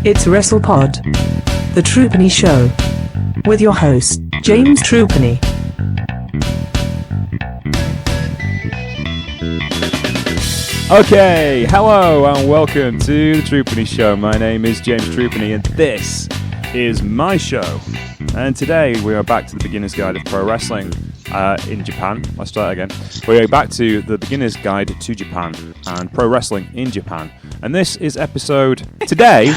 It's WrestlePod, the Troopany Show, with your host, James Troopany. Okay, hello and welcome to the Troopany Show. My name is James Troopany and this is my show. And today we are back to the beginner's guide of pro wrestling in Japan. Let's start again. We are back to the beginner's guide to Japan and pro wrestling in Japan. And this is episode today.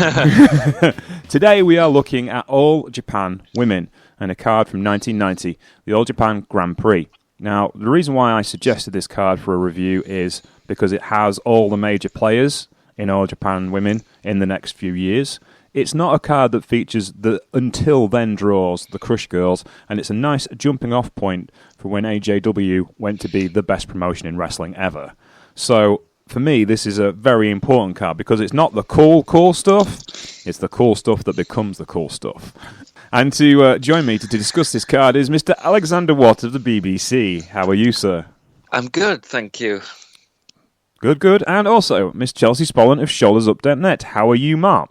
Today we are looking at All Japan Women and a card from 1990, the All Japan Grand Prix. Now, the reason why I suggested this card for a review is because it has all the major players in All Japan Women in the next few years. It's not a card that features the until then draws, the Crush Girls, and it's a nice jumping off point for when AJW went to be the best promotion in wrestling ever. So, for me, this is a very important card because it's not the cool stuff, it's the cool stuff that becomes the cool stuff. And to join me to discuss this card is Mr. Alexander Watt of the BBC. How are you, sir? I'm good, thank you. Good. And also, Miss Chelsea Spollen of ShouldersUp.net. How are you, Mark?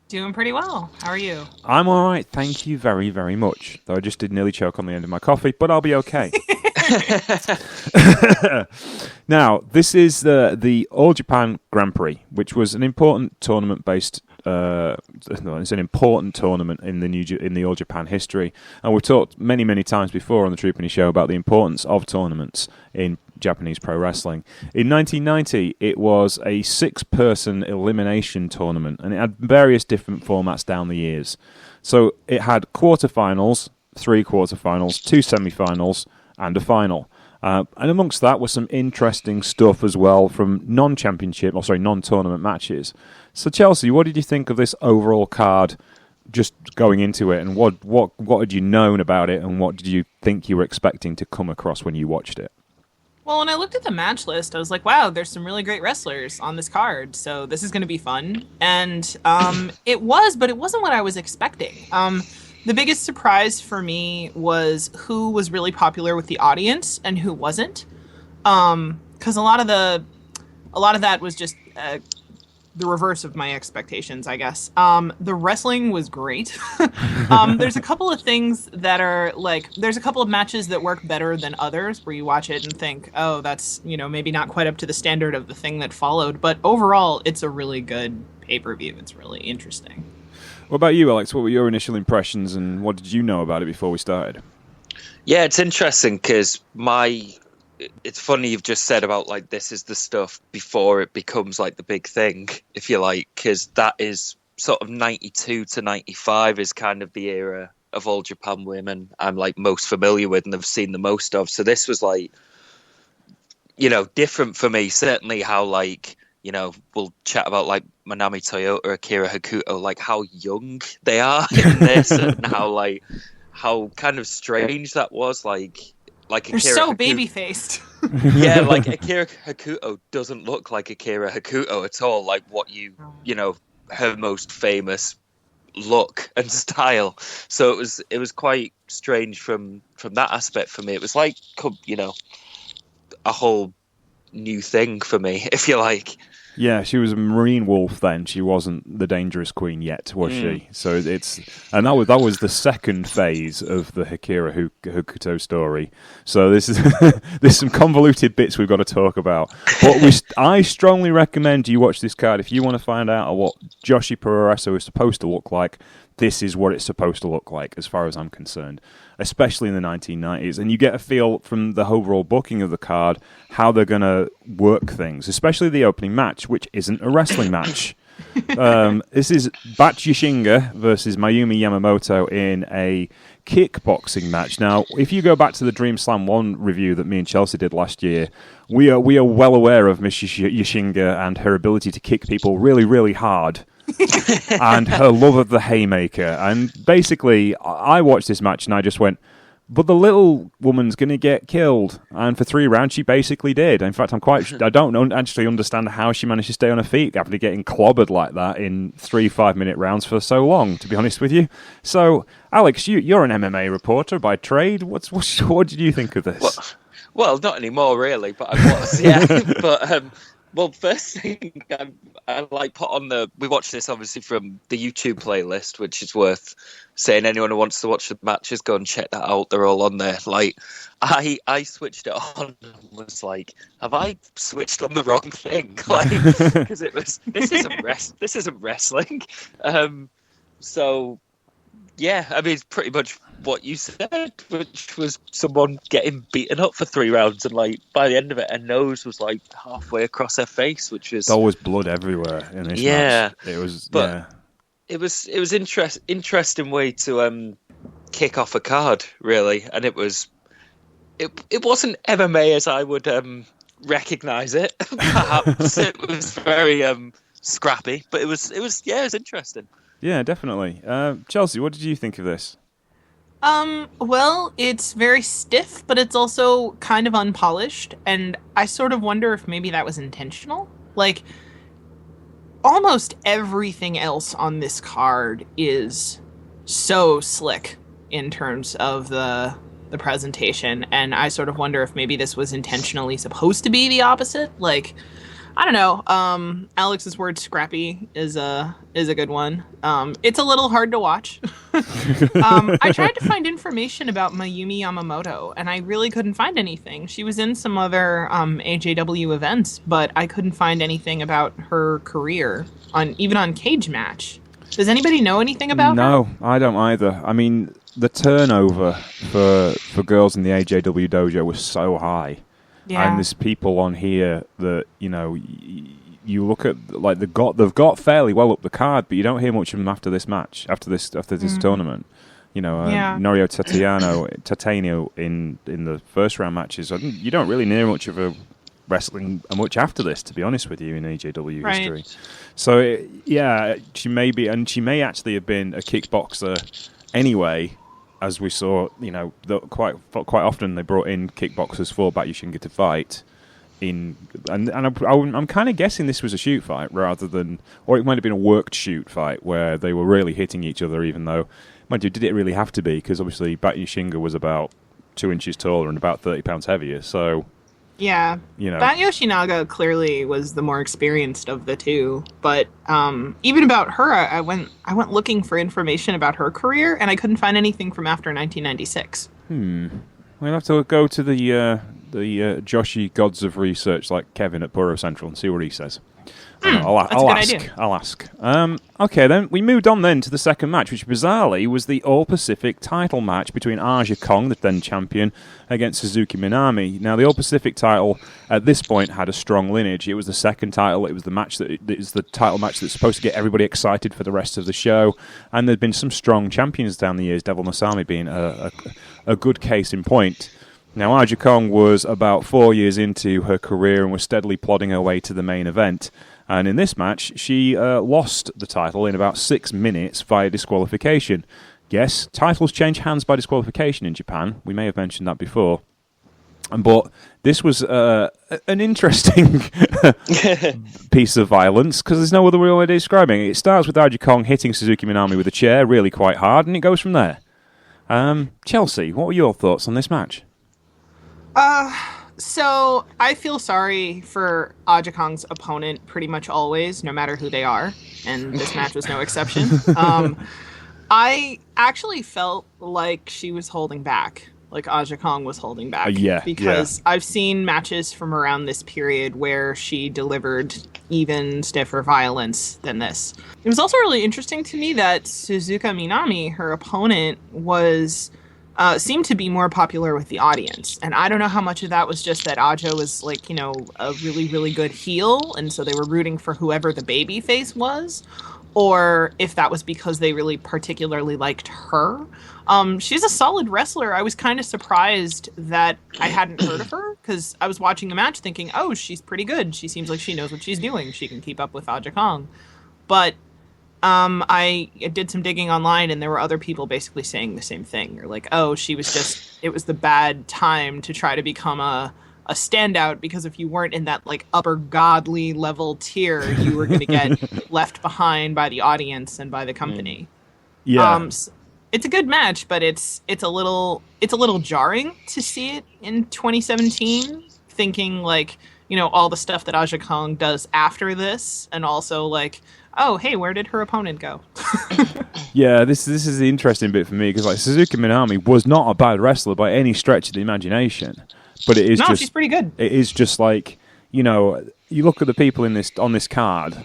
Doing pretty well. How are you? I'm all right, thank you very, very much. Though I just did nearly choke on the end of my coffee, but I'll be okay. Now, this is the All Japan Grand Prix, which was an important tournament-based. It's an important tournament in the All Japan history, and we've talked many times before on the Troopany Show about the importance of tournaments in Japanese pro wrestling. In 1990, it was a 6-person elimination tournament, and it had various different formats down the years. So it had quarterfinals, 3 quarterfinals, 2 semifinals, and a final. And amongst that was some interesting stuff as well from non-tournament matches. So Chelsea, what did you think of this overall card just going into it, and what had you known about it, and what did you think you were expecting to come across when you watched it? Well, when I looked at the match list, I was like, wow, there's some really great wrestlers on this card, so this is going to be fun. And it was, but it wasn't what I was expecting. The biggest surprise for me was who was really popular with the audience and who wasn't. Because a lot of that was just the reverse of my expectations, I guess. The wrestling was great. There's a couple of things that are there's a couple of matches that work better than others where you watch it and think, oh, that's, maybe not quite up to the standard of the thing that followed. But overall, it's a really good pay-per-view. It's really interesting. What about you, Alex? What were your initial impressions, and what did you know about it before we started? Yeah, it's interesting because it's funny you've just said about this is the stuff before it becomes the big thing, if you like, because that is sort of 92 to 95 is kind of the era of All Japan Women I'm most familiar with and have seen the most of. So this was different for me. Certainly how we'll chat about Manami Toyota, Akira Hokuto, how young they are in this and how kind of strange that was. They're Akira so baby-faced. Yeah, Akira Hokuto doesn't look like Akira Hokuto at all. What her most famous look and style. So it was quite strange from that aspect for me. It was a whole new thing for me, if you like. Yeah, she was a Marine Wolf then. She wasn't the Dangerous Queen yet, was she? So that was the second phase of the Akira Hokuto story. So there's some convoluted bits we've got to talk about. But I strongly recommend you watch this card if you want to find out what Joshi Pro Wrestling is supposed to look like. This is what it's supposed to look like, as far as I'm concerned, especially in the 1990s. And you get a feel from the overall booking of the card how they're going to work things, especially the opening match, which isn't a wrestling match. This is Bat Yashinga versus Mayumi Yamamoto in a kickboxing match. Now, if you go back to the Dream Slam 1 review that me and Chelsea did last year, we are well aware of Miss Yashinga and her ability to kick people really, really hard. And her love of the haymaker. And basically, I watched this match and I just went, but the little woman's going to get killed. And for 3 rounds, she basically did. In fact, I don't actually understand how she managed to stay on her feet after getting clobbered like that in 3 5-minute rounds for so long, to be honest with you. So, Alex, you're an MMA reporter by trade. What did you think of this? Well, not anymore, really, but I was, yeah. But Well, first thing I like put on we watched this obviously from the YouTube playlist, which is worth saying. Anyone who wants to watch the matches, go and check that out. They're all on there. Like, I switched it on and was like, have I switched on the wrong thing? Like, because this isn't wrestling. So yeah, I mean, it's pretty much what you said, which was someone getting beaten up for 3 rounds, and like by the end of it, her nose was like halfway across her face, which was there was blood everywhere in this match. It was, it was interesting way to kick off a card, really, and it wasn't MMA as I would recognize it. Perhaps it was very scrappy, but it was interesting. Yeah, definitely. Chelsea, what did you think of this? Well, it's very stiff, but it's also kind of unpolished, and I sort of wonder if maybe that was intentional. Like, almost everything else on this card is so slick in terms of the presentation, and I sort of wonder if maybe this was intentionally supposed to be the opposite. Like, I don't know. Alex's word "scrappy" is a good one. It's a little hard to watch. I tried to find information about Mayumi Yamamoto, and I really couldn't find anything. She was in some other AJW events, but I couldn't find anything about her career even on Cage Match. Does anybody know anything about her? No, I don't either. I mean, the turnover for girls in the AJW dojo was so high. Yeah. And there's people on here that, you know, you look at, like, they've got fairly well up the card, but you don't hear much of them after this match, after this tournament. You know, Norio Tatanio in the first round matches, you don't really hear much of a wrestling much after this, to be honest with you, in AJW history. So, she may actually have been a kickboxer anyway. As we saw, you know, quite often they brought in kickboxers for Bakushinga to fight. And I'm kind of guessing this was a shoot fight rather than, or it might have been a worked shoot fight where they were really hitting each other. Even though, mind you, did it really have to be? Because obviously Bakushinga was about 2 inches taller and about 30 pounds heavier. So yeah, you know, Bat Yoshinaga clearly was the more experienced of the two. But even about her, I went looking for information about her career, and I couldn't find anything from after 1996. We'll have to go to the Joshi gods of research like Kevin at Puro Central and see what he says. I'll ask. Okay, then we moved on then to the second match, which bizarrely was the All Pacific title match between Aja Kong, the then champion, against Suzuki Minami. Now, the All Pacific title at this point had a strong lineage. It was the second title. It was the title match that's supposed to get everybody excited for the rest of the show. And there'd been some strong champions down the years, Devil Masami being a good case in point. Now, Aja Kong was about 4 years into her career and was steadily plodding her way to the main event. And in this match, she lost the title in about 6 minutes via disqualification. Yes, titles change hands by disqualification in Japan. We may have mentioned that before. But this was an interesting piece of violence, because there's no other real way of describing it. It starts with Aja Kong hitting Suzuki Minami with a chair really quite hard, and it goes from there. Chelsea, what were your thoughts on this match? So I feel sorry for Aja Kong's opponent pretty much always, no matter who they are, and this match was no exception. I actually felt like she was holding back, like Aja Kong was holding back. Because I've seen matches from around this period where she delivered even stiffer violence than this. It was also really interesting to me that Suzuka Minami, her opponent, seemed to be more popular with the audience. And I don't know how much of that was just that Aja was, like, you know, a really, really good heel, and so they were rooting for whoever the baby face was, or if that was because they really particularly liked her. She's a solid wrestler. I was kind of surprised that I hadn't heard of her, because I was watching the match thinking, oh, she's pretty good. She seems like she knows what she's doing. She can keep up with Aja Kong. But I did some digging online, and there were other people basically saying the same thing. They're like, oh, it was the bad time to try to become a standout, because if you weren't in that, like, upper godly level tier, you were going to get left behind by the audience and by the company. Yeah. It's a good match, but it's a little jarring to see it in 2017, thinking, like, all the stuff that Aja Kong does after this, and also like, oh, hey, where did her opponent go? Yeah, this is the interesting bit for me, because like Suzuki Minami was not a bad wrestler by any stretch of the imagination, but it is she's pretty good. It is just like, you look at the people on this card.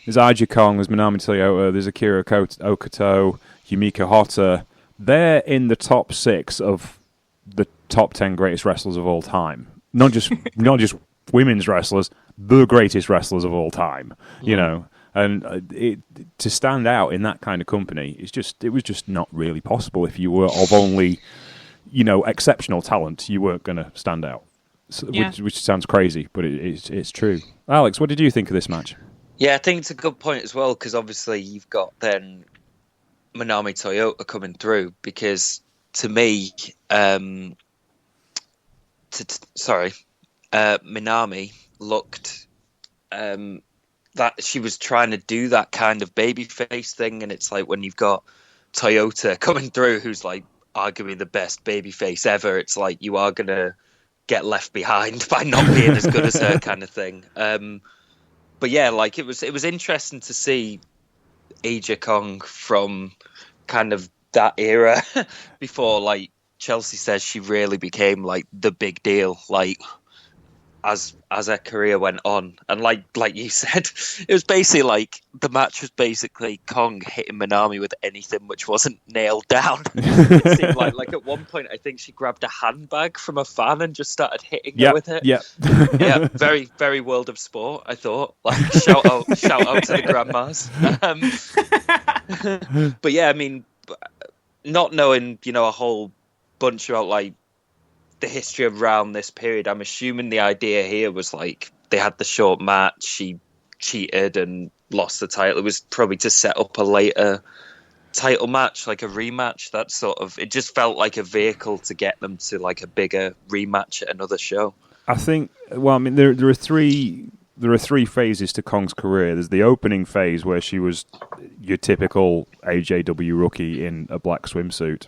There's Aja Kong, there's Manami Toyota, there's Akira Hokuto, Yumiko Hotta. They're in the top 6 of the top 10 greatest wrestlers of all time. Not just women's wrestlers, the greatest wrestlers of all time. And to stand out in that kind of company, it was just not really possible. If you were of only, exceptional talent, you weren't going to stand out. So, which sounds crazy, but it's true. Alex, what did you think of this match? Yeah, I think it's a good point as well, because obviously you've got then Manami Toyota coming through, because to me, Minami looked that she was trying to do that kind of babyface thing, and it's like when you've got Toyota coming through, who's like arguably the best babyface ever, it's like you are gonna get left behind by not being as good as her, kind of thing. But yeah, like it was interesting to see Aja Kong from kind of that era before, like Chelsea says, she really became like the big deal, like as her career went on. And like you said, it was basically like the match was basically Kong hitting Minami with anything which wasn't nailed down. It seemed like at one point I think she grabbed a handbag from a fan and just started hitting her with it. Yeah. Yeah, very, very World of Sport, I thought. Like shout out to the grandmas. But yeah, I mean, not knowing, a whole bunch about like the history around this period, I'm assuming the idea here was like they had the short match, she cheated and lost the title. It was probably to set up a later title match, like a rematch. That sort of, it just felt like a vehicle to get them to like a bigger rematch at another show. I think, well, I mean, there are three phases to Kong's career. There's the opening phase where she was your typical AJW rookie in a black swimsuit.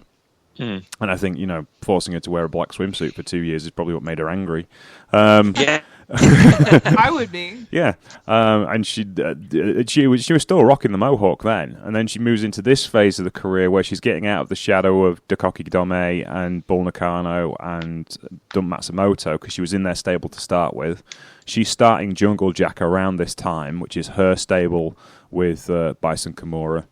And I think, forcing her to wear a black swimsuit for 2 years is probably what made her angry. Yeah. I would be. Yeah. And she was still rocking the mohawk then. And then she moves into this phase of the career where she's getting out of the shadow of Dakoki Dome and Bull Nakano and Dump Matsumoto, because she was in their stable to start with. She's starting Jungle Jack around this time, which is her stable with Bison Kimura.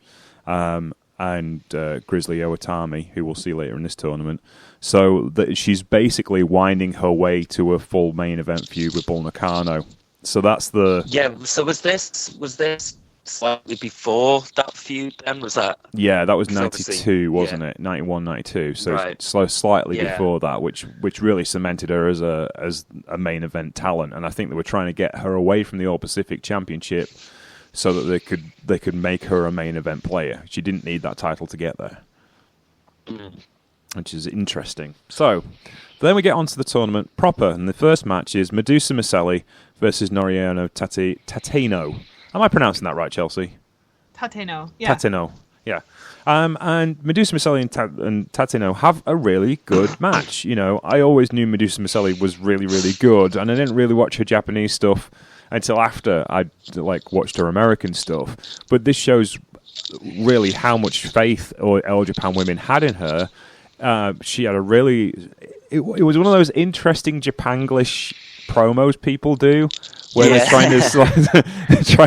And Grizzly Owatami, who we'll see later in this tournament. So she's basically winding her way to a full main event feud with Bull Nakano. So that's the... Yeah, so was this slightly before that feud then? Was that... Yeah, that was 92, wasn't it? 91, 92. So right. Slightly before that, which really cemented her as a main event talent. And I think they were trying to get her away from the All-Pacific Championship so that they could make her a main event player. She didn't need that title to get there, which is interesting. So then we get onto the tournament proper, and the first match is Medusa Miceli versus Noriano Tateno. Am I pronouncing that right, Chelsea? Tateno, yeah. Tateno, yeah. And Medusa Miceli and Tateno have a really good match. I always knew Medusa Miceli was really, really good, and I didn't really watch her Japanese stuff until after I'd watched her American stuff. But this shows really how much faith All Japan Women had in her. She had a really... It was one of those interesting Japanglish promos people do, where they're trying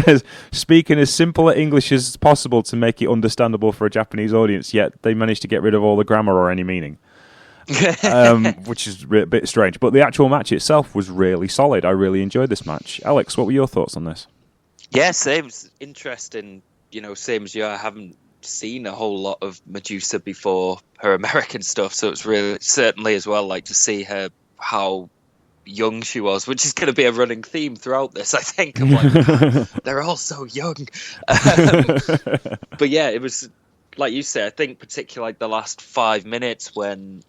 to speak in as simple English as possible to make it understandable for a Japanese audience, yet they manage to get rid of all the grammar or any meaning. Which is a bit strange. But the actual match itself was really solid. I really enjoyed this match. Alex, what were your thoughts on this? Yeah, same. It's interesting. Same as you. I haven't seen a whole lot of Medusa before her American stuff, so it's really certainly as well like to see her how young she was, which is going to be a running theme throughout this. I think I'm like, they're all so young. But yeah, it was like you said. I think particularly like the last 5 minutes when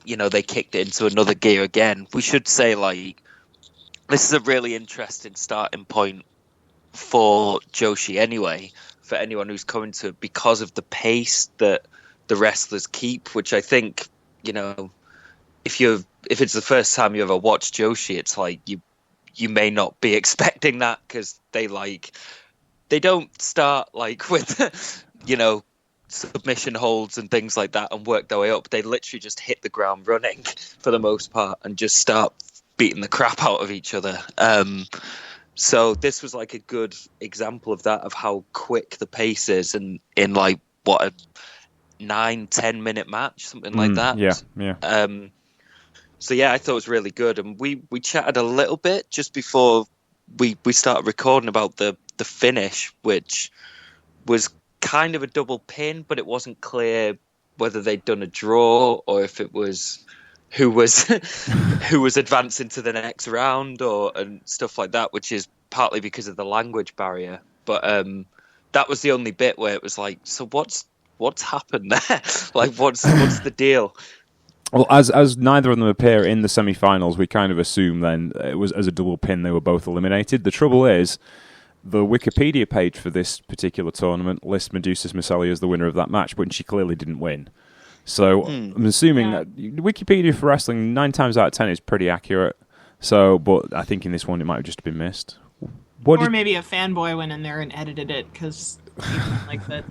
they kicked it into another gear again. We should say, like, this is a really interesting starting point for Joshi anyway, for anyone who's coming to it, because of the pace that the wrestlers keep, which I think, if it's the first time you ever watched Joshi, it's like you may not be expecting that, because they don't start like with submission holds and things like that and work their way up. They literally just hit the ground running for the most part and just start beating the crap out of each other. So this was like a good example of that, of how quick the pace is, and in like a 9-10 minute match, something like that. So yeah, I thought it was really good, and we chatted a little bit just before we started recording about the finish, which was kind of a double pin, but it wasn't clear whether they'd done a draw or if it was who was advancing to the next round and stuff like that, which is partly because of the language barrier. But that was the only bit where it was like, so what's happened there? Like, what's the deal? Well, as neither of them appear in the semi-finals, we kind of assume then it was as a double pin they were both eliminated. The trouble is, the Wikipedia page for this particular tournament lists Medusa Miceli as the winner of that match, but she clearly didn't win. So I'm assuming that Wikipedia for wrestling 9 times out of 10 is pretty accurate. So, but I think in this one it might have just been missed. Or maybe a fanboy went in there and edited it because he didn't like that.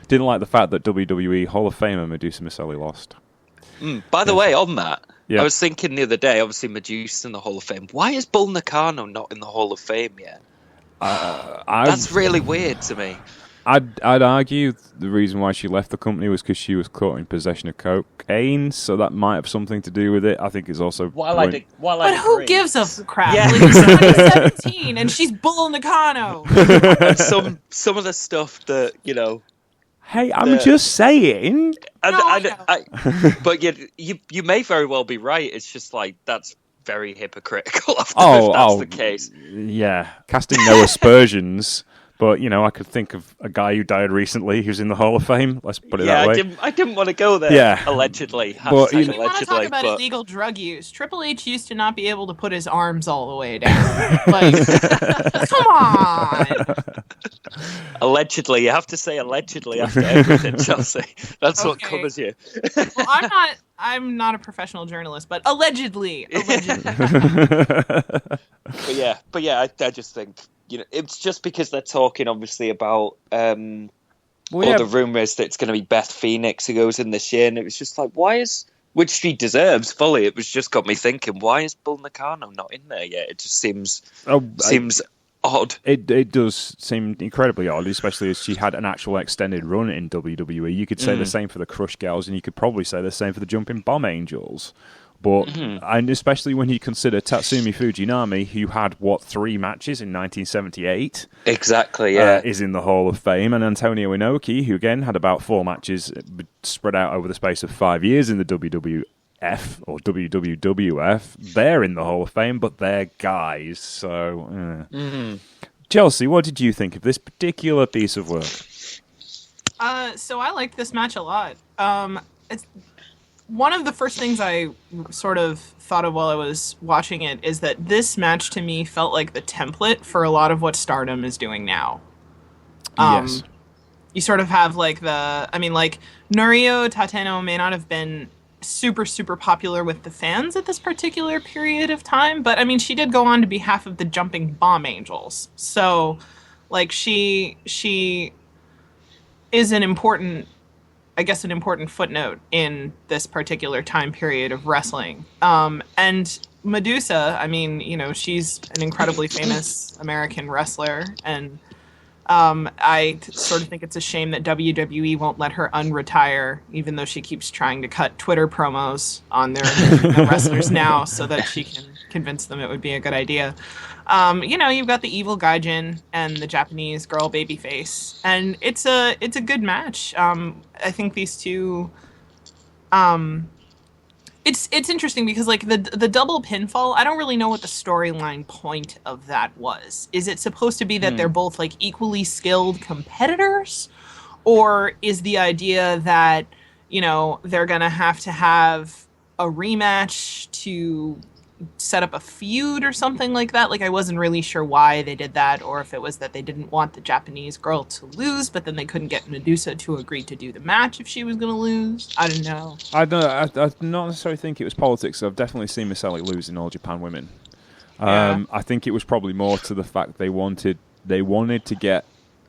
Didn't like the fact that WWE Hall of Famer Medusa Miceli lost. By the way, on that, yeah. I was thinking the other day, obviously Medusa in the Hall of Fame. Why is Bull Nakano not in the Hall of Fame yet? That's really weird to me. I'd argue the reason why she left the company was because she was caught in possession of cocaine, so that might have something to do with it. I think it's also... But who gives a crap? Yeah. Like, it's 2017 and she's Bull Nakano! And some of the stuff that, Hey, I'm just saying. But you may very well be right. It's just like, that's very hypocritical if that's the case. Yeah, casting no aspersions. But, I could think of a guy who died recently who's in the Hall of Fame. Let's put it that way. I didn't want to go there. Yeah. Allegedly. But, we want to talk about illegal drug use. Triple H used to not be able to put his arms all the way down. Like, come on. Allegedly. You have to say allegedly after everything, Chelsea. That's what covers you. Well, I'm not a professional journalist, but allegedly. But yeah, I just think... it's just because they're talking, obviously, about all the rumours that it's going to be Beth Phoenix who goes in this year, and it was just like, which she deserves fully. It was just got me thinking, why is Bull Nakano not in there yet? It just seems odd. It does seem incredibly odd, especially as she had an actual extended run in WWE. You could say the same for the Crush Gals, and you could probably say the same for the Jumping Bomb Angels. But and especially when you consider Tatsumi Fujinami, who had 3 matches in 1978, exactly, yeah, is in the Hall of Fame, and Antonio Inoki, who again had about 4 matches spread out over the space of 5 years in the WWF or WWF, they're in the Hall of Fame, but they're guys. So, Chelsea, what did you think of this particular piece of work? So I liked this match a lot. It's one of the first things I sort of thought of while I was watching it is that this match to me felt like the template for a lot of what Stardom is doing now. Yes. You sort of have Norio Tateno may not have been super, super popular with the fans at this particular period of time, but she did go on to be half of the Jumping Bomb Angels. So, she is an important footnote in this particular time period of wrestling. And Medusa, she's an incredibly famous American wrestler, and I sort of think it's a shame that WWE won't let her unretire, even though she keeps trying to cut Twitter promos on their wrestlers now so that she can convince them it would be a good idea. You've got the evil Gaijin and the Japanese girl babyface, and it's a good match. I think these two, it's interesting because the double pinfall, I don't really know what the storyline point of that was. Is it supposed to be that they're both equally skilled competitors, or is the idea that they're gonna have to have a rematch to set up a feud or something like that. Like, I wasn't really sure why they did that, or if it was that they didn't want the Japanese girl to lose, but then they couldn't get Medusa to agree to do the match if she was going to lose. I don't know. I not necessarily think it was politics. I've definitely seen Misali lose in All Japan Women. I think it was probably more to the fact they wanted to get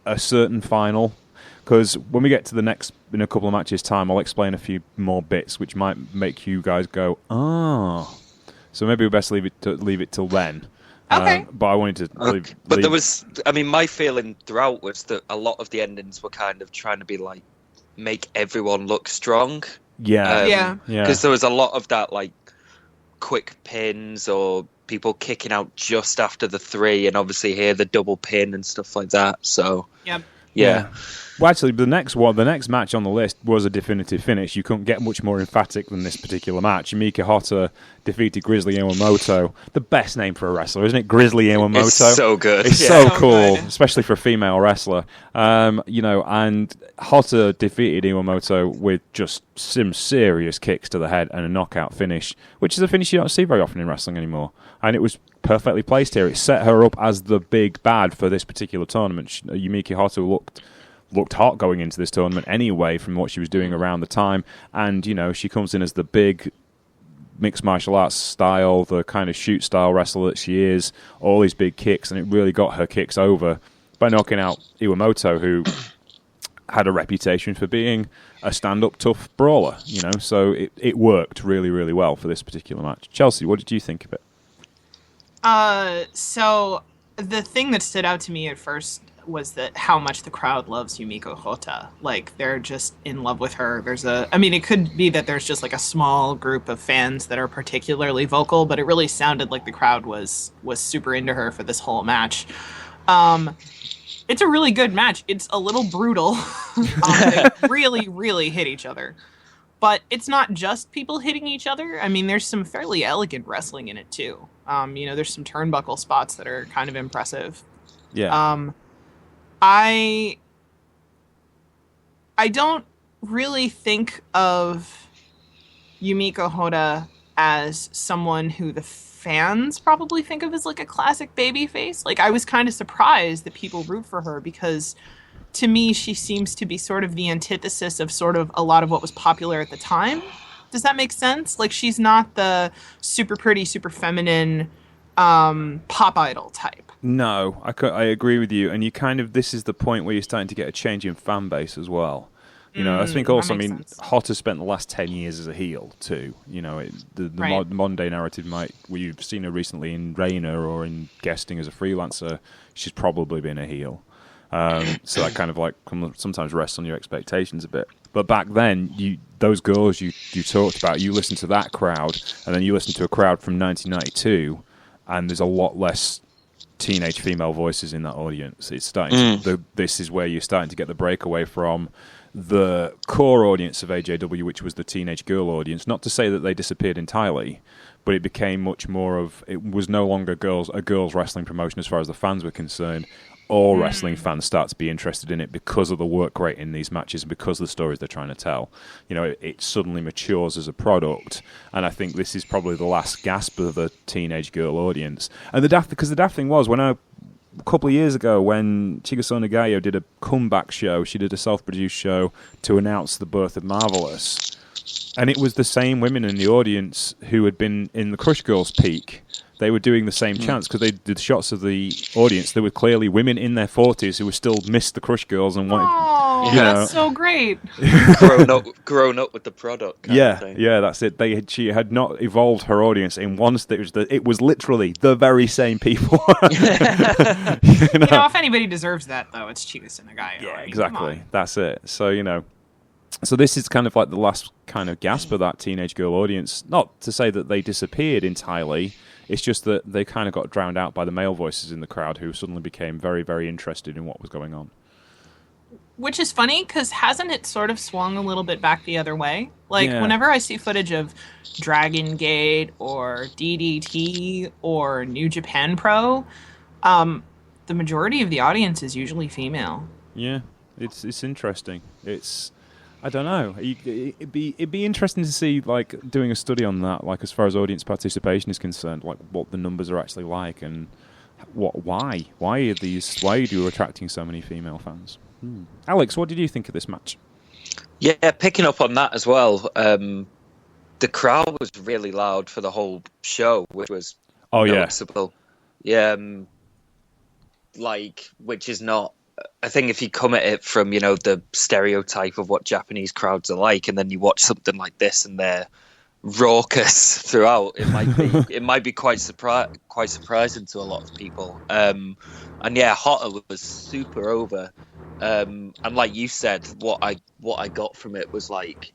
a certain final. Because when we get to the next, in a couple of matches' time, I'll explain a few more bits which might make you guys go, oh. So maybe we best leave it till then. Okay. But I wanted to leave. But there was, I mean, my feeling throughout was that a lot of the endings were kind of trying to be like, make everyone look strong. Yeah. Because there was a lot of that, like, quick pins or people kicking out just after the 3, and obviously here the double pin and stuff like that. So, Yep. yeah. Well, actually, the next match on the list was a definitive finish. You couldn't get much more emphatic than this particular match. Yumika Hotta defeated Grizzly Iwamoto. The best name for a wrestler, isn't it? Grizzly Iwamoto. It's so good. It's so cool, especially for a female wrestler. And Hotta defeated Iwamoto with just some serious kicks to the head and a knockout finish, which is a finish you don't see very often in wrestling anymore. And it was perfectly placed here. It set her up as the big bad for this particular tournament. Yumika Hotta looked hot going into this tournament anyway from what she was doing around the time, and she comes in as the big mixed martial arts style, the kind of shoot style wrestler that she is, all these big kicks, and it really got her kicks over by knocking out Iwamoto, who had a reputation for being a stand-up tough brawler, so it worked really, really well for this particular match. Chelsea, what did you think of it? So the thing that stood out to me at first was that how much the crowd loves Yumiko Hotta. Like, they're just in love with her. It could be that there's just like a small group of fans that are particularly vocal, but it really sounded like the crowd was super into her for this whole match. It's a really good match. It's a little brutal. They really, really hit each other. But it's not just people hitting each other. I mean, there's some fairly elegant wrestling in it too. There's some turnbuckle spots that are kind of impressive. Yeah. I don't really think of Yumiko Hotta as someone who the fans probably think of as like a classic babyface. Like, I was kind of surprised that people root for her, because to me she seems to be sort of the antithesis of sort of a lot of what was popular at the time. Does that make sense? Like, she's not the super pretty, super feminine pop idol type. No, I agree with you, and this is the point where you're starting to get a change in fan base as well. I think also, Hotta spent the last 10 years as a heel too. The modern day narrative you've seen her recently in Reina or in guesting as a freelancer, she's probably been a heel. So that kind of like sometimes rests on your expectations a bit. But back then, those girls you talked about, you listen to that crowd, and then you listen to a crowd from 1992, and there's a lot less teenage female voices in that audience. It's starting. This is where you're starting to get the breakaway from the core audience of AJW, which was the teenage girl audience. Not to say that they disappeared entirely, but it became much more of, it was no longer a girls wrestling promotion as far as the fans were concerned. All wrestling fans start to be interested in it because of the work rate in these matches and because of the stories they're trying to tell. It suddenly matures as a product, and I think this is probably the last gasp of the teenage girl audience. And the daft thing was, a couple of years ago, when Chigaso Nagayo did a comeback show, she did a self-produced show to announce the birth of Marvelous, and it was the same women in the audience who had been in the Crush Girls peak. They were doing the same chants because they did shots of the audience. There were clearly women in their 40s who were still missed the Crush Girls and wanted. Oh, that's so great! grown up with the product. Yeah, that's it. She had not evolved her audience in one stage. It was literally the very same people. If anybody deserves that, though, it's Chika Nagayo. Yeah, exactly. That's it. So So this is kind of like the last kind of gasp of that teenage girl audience. Not to say that they disappeared entirely. It's just that they kind of got drowned out by the male voices in the crowd who suddenly became very, very interested in what was going on. Which is funny, because hasn't it sort of swung a little bit back the other way? Like, whenever I see footage of Dragon Gate or DDT or New Japan Pro, the majority of the audience is usually female. Yeah, it's interesting. I don't know. It'd be interesting to see, like, doing a study on that, like, as far as audience participation is concerned, like what the numbers are actually like, and why are you attracting so many female fans? Alex, what did you think of this match? Yeah, picking up on that as well. The crowd was really loud for the whole show, which was noticeable. Yeah, which is not. I think if you come at it from the stereotype of what Japanese crowds are like, and then you watch something like this and they're raucous throughout, it might be quite surprising to a lot of people. And yeah, Hotta was super over. And like you said, what I got from it was like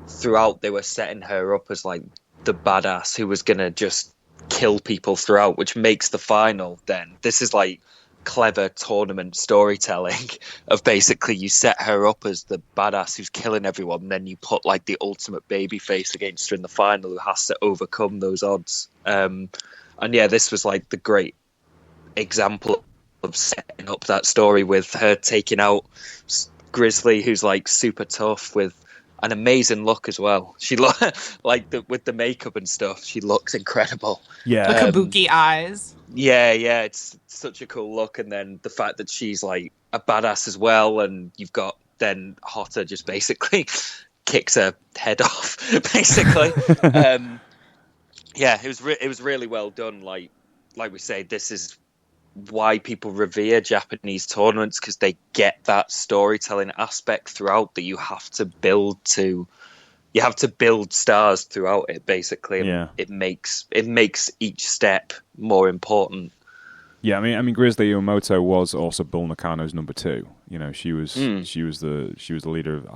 throughout they were setting her up as like the badass who was gonna just kill people throughout, which makes the final. Then this is like clever tournament storytelling of basically you set her up as the badass who's killing everyone, and then you put like the ultimate baby face against her in the final who has to overcome those odds. And yeah, this was like the great example of setting up that story with her taking out Grizzly, who's like super tough with an amazing look as well. She like with the makeup and stuff, she looks incredible. Yeah, the kabuki eyes. Yeah, it's such a cool look, and then the fact that she's like a badass as well, and you've got then Hotta just basically kicks her head off, basically. Yeah, it was really well done. Like we say, this is why people revere Japanese tournaments, because they get that storytelling aspect throughout that you have to build stars throughout it, basically. Yeah. It makes each step more important. Yeah, I mean, Grizzly Iwamoto was also Bull Nakano's number 2. She was the leader of.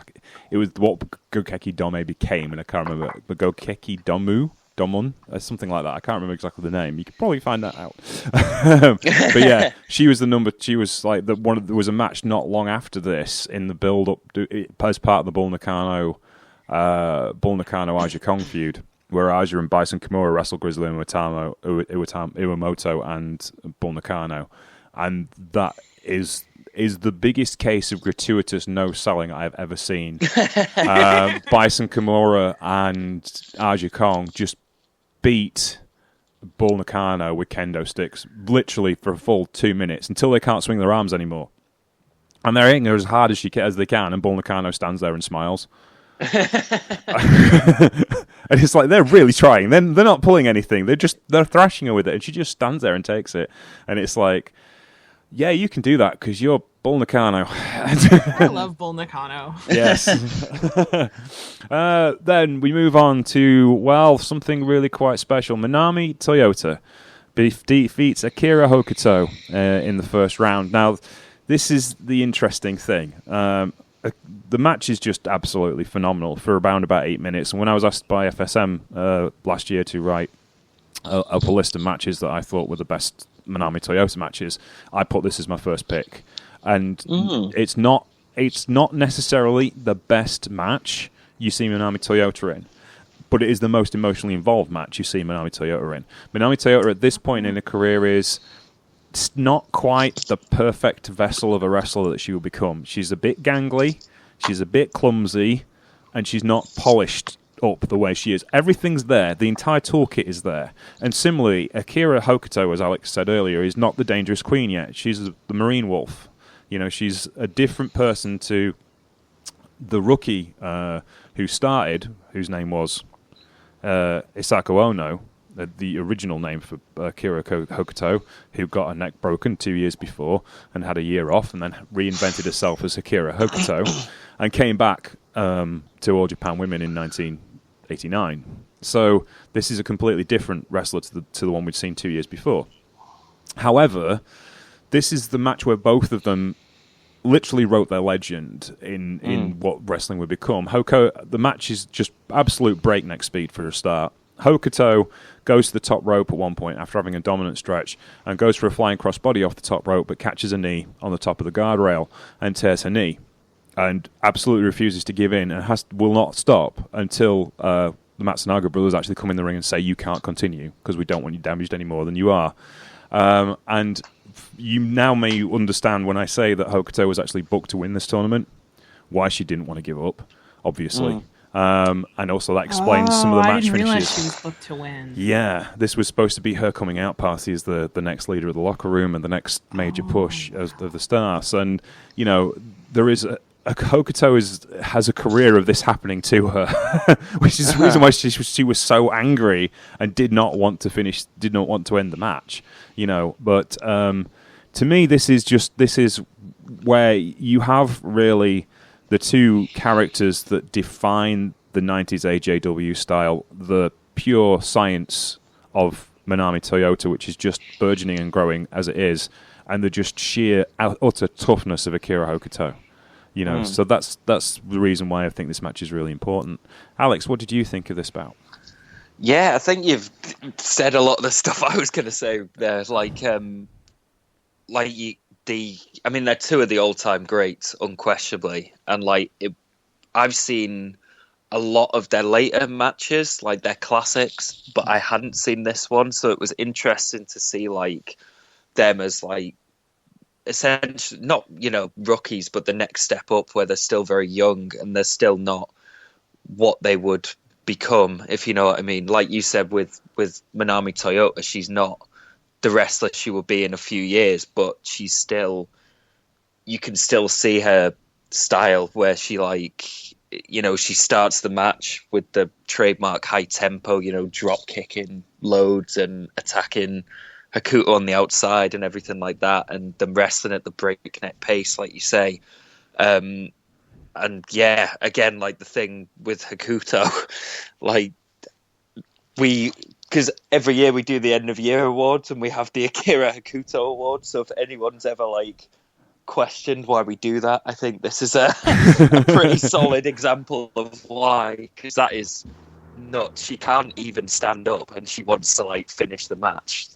It was what Gokeki Dome became, and I can't remember. But Gokeki Domon, something like that. I can't remember exactly the name. You could probably find that out. But yeah, she was the number. She was like there was a match not long after this in the build up as part of the Bull Nakano Aja Kong feud, where Aja and Bison Kimura wrestled Grizzly Iwamoto and Bull Nakano, and that is the biggest case of gratuitous no-selling I've ever seen. Bison Kimura and Aja Kong just beat Bull Nakano with kendo sticks, literally for a full 2 minutes, until they can't swing their arms anymore. And they're hitting her as hard as they can, and Bull Nakano stands there and smiles. And it's like they're really trying. They're not pulling anything. They're thrashing her with it, and she just stands there and takes it. And it's like, yeah, you can do that because you're Bull Nakano. I love Bull Nakano. Yes. Then we move on to, something really quite special. Manami Toyota defeats Akira Hokuto in the first round. Now, this is the interesting thing. The match is just absolutely phenomenal for around about 8 minutes. And when I was asked by FSM last year to write up a list of matches that I thought were the best Manami Toyota matches, I put this as my first pick. And it's not necessarily the best match you see Manami Toyota in, but it is the most emotionally involved match you see Manami Toyota in. Manami Toyota at this point in her career is not quite the perfect vessel of a wrestler that she will become. She's a bit gangly, she's a bit clumsy, and she's not polished up the way she is. Everything's there. The entire toolkit is there. And similarly, Akira Hokuto, as Alex said earlier, is not the Dangerous Queen yet. She's the Marine Wolf. She's a different person to the rookie who started, whose name was Isako Ono, the original name for Akira Hokuto, who got her neck broken 2 years before and had a year off, and then reinvented herself as Akira Hokuto and came back to All Japan Women in 1989. So this is a completely different wrestler to the one we'd seen 2 years before. However, this is the match where both of them literally wrote their legend in what wrestling would become. The match is just absolute breakneck speed for a start. Hokuto goes to the top rope at one point after having a dominant stretch and goes for a flying crossbody off the top rope, but catches a knee on the top of the guardrail and tears her knee, and absolutely refuses to give in and will not stop until the Matsunaga brothers actually come in the ring and say, you can't continue because we don't want you damaged any more than you are. And you now may understand when I say that Hokuto was actually booked to win this tournament, why she didn't want to give up. obviously. And also that explains some of the match I didn't finishes. realize she was booked to win. Yeah, this was supposed to be her coming out party as the next leader of the locker room and the next major push of the Stars. And, you know, there is Hokuto has a career of this happening to her, which is the reason why she was so angry and did not want to end the match, you know. But to me, this is where you have really the two characters that define the 90s AJW style, the pure science of Manami Toyota, which is just burgeoning and growing as it is, and the just sheer utter toughness of Akira Hokuto. You know, so that's the reason why I think this match is really important. Alex, what did you think of this bout? Yeah, I think you've said a lot of the stuff I was going to say there. I mean, they're two of the all-time greats, unquestionably. And, I've seen a lot of their later matches, like their classics, but I hadn't seen this one. So it was interesting to see, them as, essentially, not, rookies, but the next step up where they're still very young and they're still not what they would become, if you know what I mean. Like you said with Manami Toyota, she's not the wrestler she will be in a few years, but she's still, you can still see her style where she she starts the match with the trademark high tempo, drop kicking loads and attacking Hokuto on the outside and everything like that, and them wrestling at the breakneck pace, like you say. And yeah, again, the thing with Hokuto, because every year we do the end of year awards and we have the Akira Hokuto Award. So if anyone's ever questioned why we do that, I think this is a pretty solid example of why, because that is nuts. She can't even stand up and she wants to finish the match.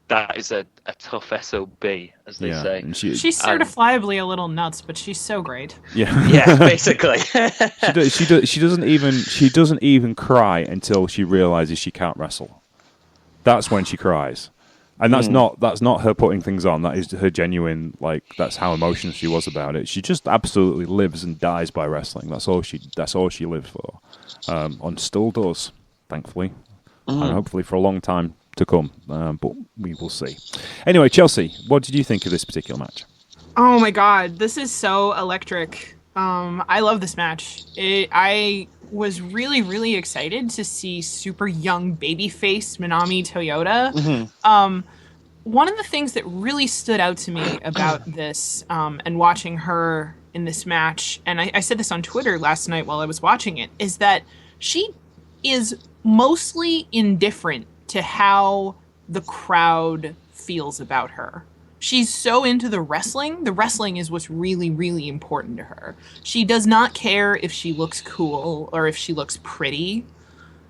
That is a tough SOB, as they say. And she's certifiably a little nuts, but she's so great. Yeah, yeah, basically. She doesn't even cry until she realizes she can't wrestle. That's when she cries, and that's not her putting things on. That is her genuine, that's how emotional she was about it. She just absolutely lives and dies by wrestling. That's all she lives for, and still does, thankfully, and hopefully for a long time to come, but we will see. Anyway, Chelsea, what did you think of this particular match? Oh my god, this is so electric. I love this match. I was really, really excited to see super young babyface Manami Toyota. One of the things that really stood out to me about this, and watching her in this match, and I said this on Twitter last night while I was watching it, is that she is mostly indifferent to how the crowd feels about her. She's so into the wrestling. The wrestling is what's really, really important to her. She does not care if she looks cool or if she looks pretty.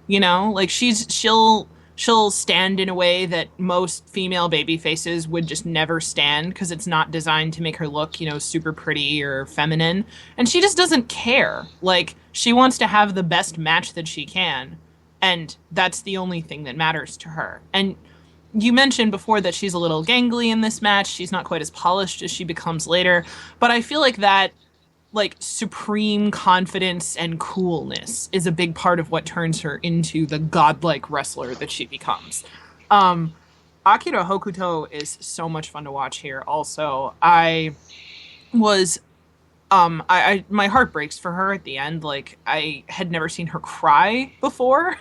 She'll stand in a way that most female baby faces would just never stand because it's not designed to make her look, super pretty or feminine. And she just doesn't care. She wants to have the best match that she can. And that's the only thing that matters to her. And you mentioned before that she's a little gangly in this match. She's not quite as polished as she becomes later. But I feel like that, supreme confidence and coolness is a big part of what turns her into the godlike wrestler that she becomes. Akira Hokuto is so much fun to watch here. Also, I was... my heart breaks for her at the end. I had never seen her cry before.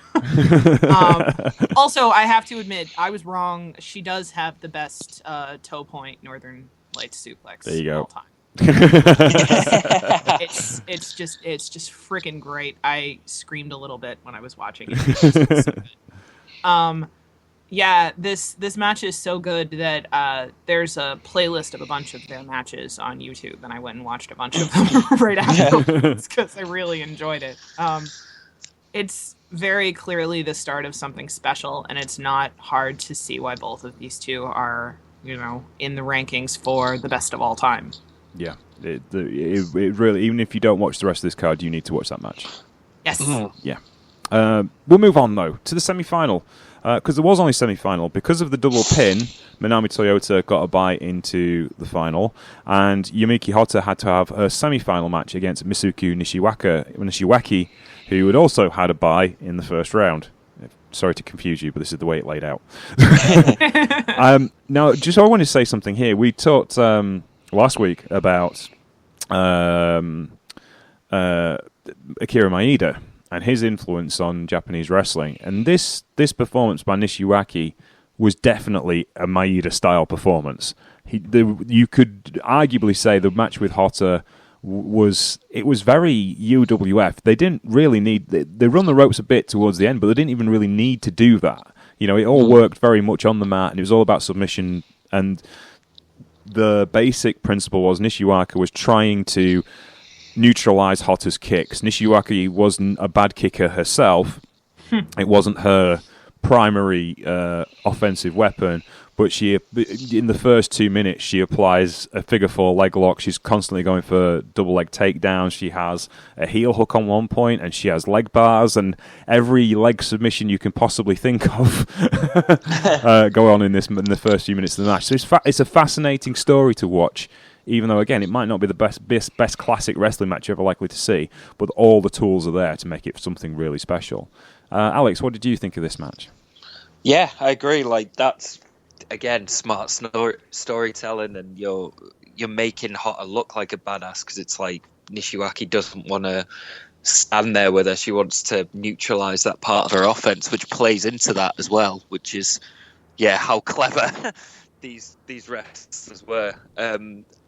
Also, I have to admit, I was wrong. She does have the best toe point Northern Lights suplex there you go. of all time. It's just freaking great. I screamed a little bit when I was watching it. It's so good. Yeah, this match is so good that there's a playlist of a bunch of their matches on YouTube, and I went and watched a bunch of them right afterwards because I really enjoyed it. It's very clearly the start of something special, and it's not hard to see why both of these two are, in the rankings for the best of all time. Yeah, it really, even if you don't watch the rest of this card, you need to watch that match. Yes. Yeah. We'll move on, though, to the semi-final. because there was only semi-final. Because of the double pin, Manami Toyota got a bye into the final, and Yumiko Hotta had to have her semi-final match against Misuku Nishiwaki, who had also had a bye in the first round. Sorry to confuse you, but this is the way it laid out. Now, just I want to say something here. We talked last week about Akira Maeda and his influence on Japanese wrestling. And this performance by Nishiwaki was definitely a Maeda-style performance. You could arguably say the match with Hotta was very UWF. They didn't really need... They run the ropes a bit towards the end, but they didn't even really need to do that. You know, it all worked very much on the mat, and it was all about submission. And the basic principle was Nishiwaki was trying to neutralize Hotta's kicks. Nishiwaki wasn't a bad kicker herself. It wasn't her primary offensive weapon, but she, in the first 2 minutes, she applies a figure four leg lock. She's constantly going for double leg takedowns. She has a heel hook on one point, and she has leg bars, and every leg submission you can possibly think of go on in the first few minutes of the match. So it's a fascinating story to watch. Even though, again, it might not be the best classic wrestling match you're ever likely to see, but all the tools are there to make it something really special. Alex, what did you think of this match? Yeah, I agree. Like, that's, again, smart storytelling, and you're making Hotta look like a badass, because it's like Nishiwaki doesn't want to stand there with her. She wants to neutralize that part of her offense, which plays into that as well, which is, yeah, how clever these wrestlers were.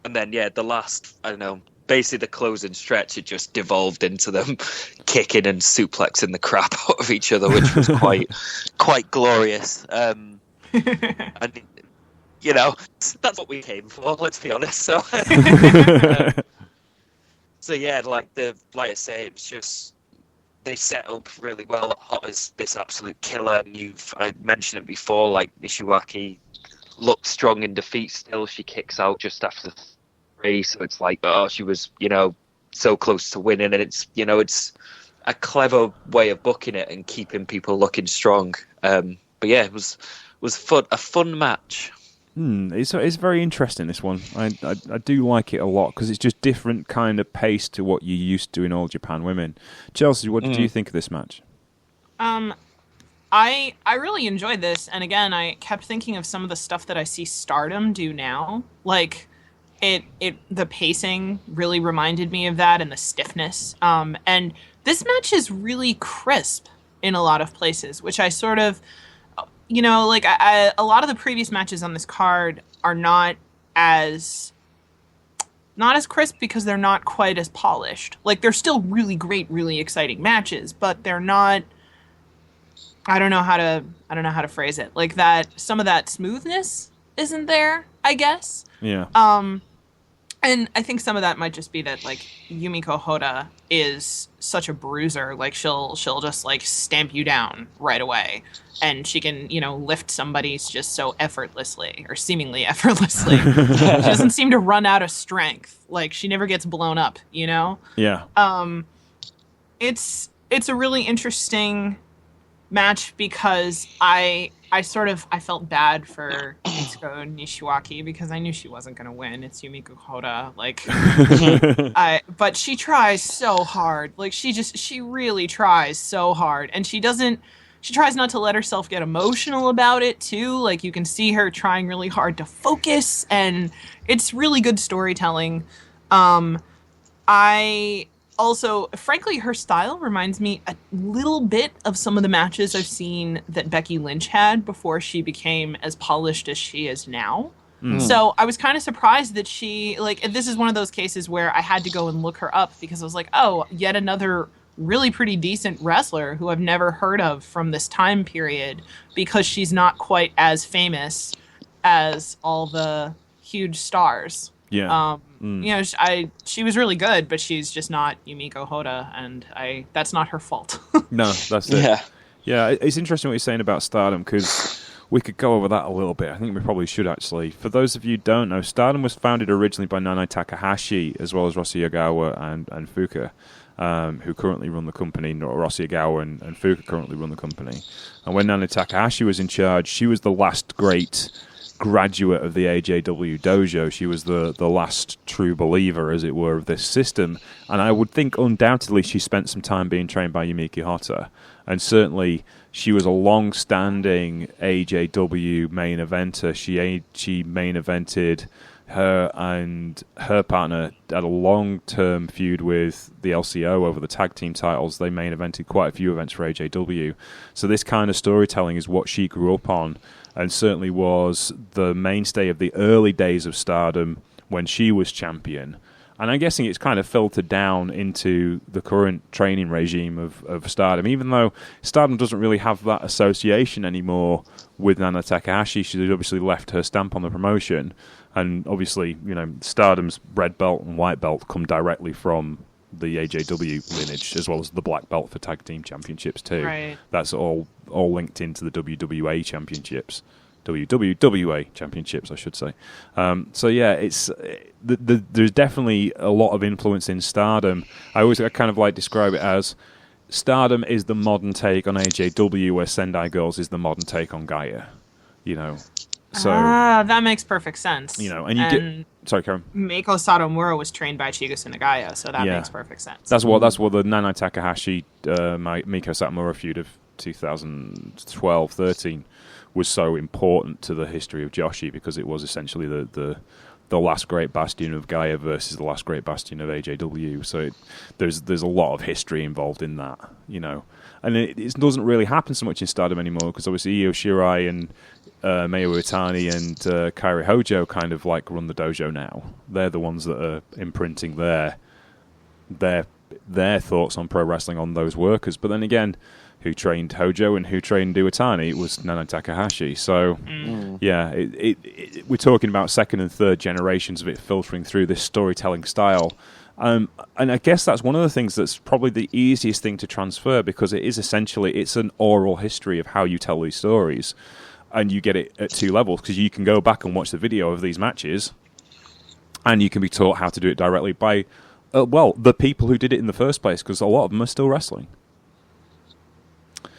And then, yeah, the last, I don't know, basically the closing stretch, it just devolved into them kicking and suplexing the crap out of each other, which was quite glorious. And, you know, that's what we came for, let's be honest. So, so yeah, like I say, it's just, they set up really well. Hot as this absolute killer. I mentioned it before, like Nishiwaki looks strong in defeat still. She kicks out just after the three, so it's like, oh, she was, you know, so close to winning, and it's, you know, it's a clever way of booking it and keeping people looking strong. But yeah, it was a fun match. It's very interesting, this one. I do like it a lot, because it's just different kind of pace to what you're used to in All Japan Women. Chelsea, what did you think of this match? I really enjoyed this, and again, I kept thinking of some of the stuff that I see Stardom do now. Like, the pacing really reminded me of that, and the stiffness. And this match is really crisp in a lot of places, which I sort of, you know, like a lot of the previous matches on this card are not as crisp because they're not quite as polished. Like, they're still really great, really exciting matches, but they're not. I don't know how to phrase it. Like, that, some of that smoothness isn't there, I guess. Yeah. And I think some of that might just be that, like, Yumiko Hotta is such a bruiser. Like, she'll just, like, stamp you down right away, and she can, you know, lift somebody's just so effortlessly, or seemingly effortlessly. She doesn't seem to run out of strength. Like, she never gets blown up, you know? Yeah. It's a really interesting match, because I felt bad for Mitsuko Nishiwaki, because I knew she wasn't going to win. It's Yumiko Hotta, like, but she tries so hard. Like, she really tries so hard, and she tries not to let herself get emotional about it too. Like, you can see her trying really hard to focus, and it's really good storytelling. Also, frankly, her style reminds me a little bit of some of the matches I've seen that Becky Lynch had before she became as polished as she is now. So I was kind of surprised that she, like, this is one of those cases where I had to go and look her up, because I was like, oh, yet another really pretty decent wrestler who I've never heard of from this time period, because she's not quite as famous as all the huge stars. Yeah. You know, she was really good, but she's just not Yumiko Hotta, and that's not her fault. No, that's it. Yeah, it's interesting what you're saying about Stardom, because we could go over that a little bit. I think we probably should, actually. For those of you who don't know, Stardom was founded originally by Nanai Takahashi, as well as Rosu Yagawa and Fuka. who currently run the company. Rossi Ogawa and Fuka currently run the company. And when Nana Takahashi was in charge, she was the last great graduate of the AJW dojo. She was the last true believer, as it were, of this system. And I would think undoubtedly she spent some time being trained by Yumiki Hotta. And certainly she was a long-standing AJW main eventer. She main evented. Her and her partner had a long-term feud with the LCO over the tag team titles. They main evented quite a few events for AJW. So this kind of storytelling is what she grew up on, and certainly was the mainstay of the early days of Stardom when she was champion. And I'm guessing it's kind of filtered down into the current training regime of Stardom, even though Stardom doesn't really have that association anymore with Nana Takahashi. She's obviously left her stamp on the promotion. And obviously, Stardom's red belt and white belt come directly from the AJW lineage, as well as the black belt for tag team championships too. Right. That's all linked into the WWA championships. WWA championships, I should say. So yeah, it's there's definitely a lot of influence in Stardom. I kind of like describe it as Stardom is the modern take on AJW, where Sendai Girls is the modern take on Gaia. So that makes perfect sense. And you get. Sorry, Karen. Meiko Satomura was trained by Chigusa Nagaya, so that makes perfect sense. That's what the Nana Takahashi Meiko Satomura feud of 2012-13 was so important to the history of Joshi, because it was essentially the last great bastion of Gaia versus the last great bastion of AJW. So there's a lot of history involved in that, And it doesn't really happen so much in Stardom anymore, because obviously Io Shirai and Mayu Iwatani and Kairi Hojo kind of like run the dojo now. They're the ones that are imprinting their thoughts on pro wrestling on those workers. But then again, who trained Hojo and who trained Iwatani? It was Nana Takahashi. So, yeah, we're talking about second and third generations of it filtering through this storytelling style. And I guess that's one of the things that's probably the easiest thing to transfer, because it's an oral history of how you tell these stories. And you get it at two levels, because you can go back and watch the video of these matches, and you can be taught how to do it directly by, the people who did it in the first place, because a lot of them are still wrestling.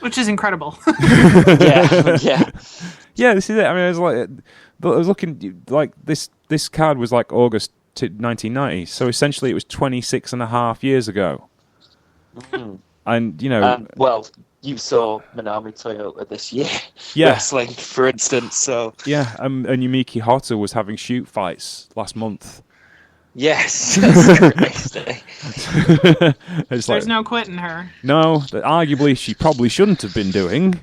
Which is incredible. Yeah. This is it. I mean, I was looking like this card was like August 1990, so essentially it was 26 and a half years ago. Mm-hmm. And you saw Manami Toyota this year wrestling, for instance. So and Yumiki Hotta was having shoot fights last month. Yes, that's crazy. There's no quitting her. No, that arguably she probably shouldn't have been doing.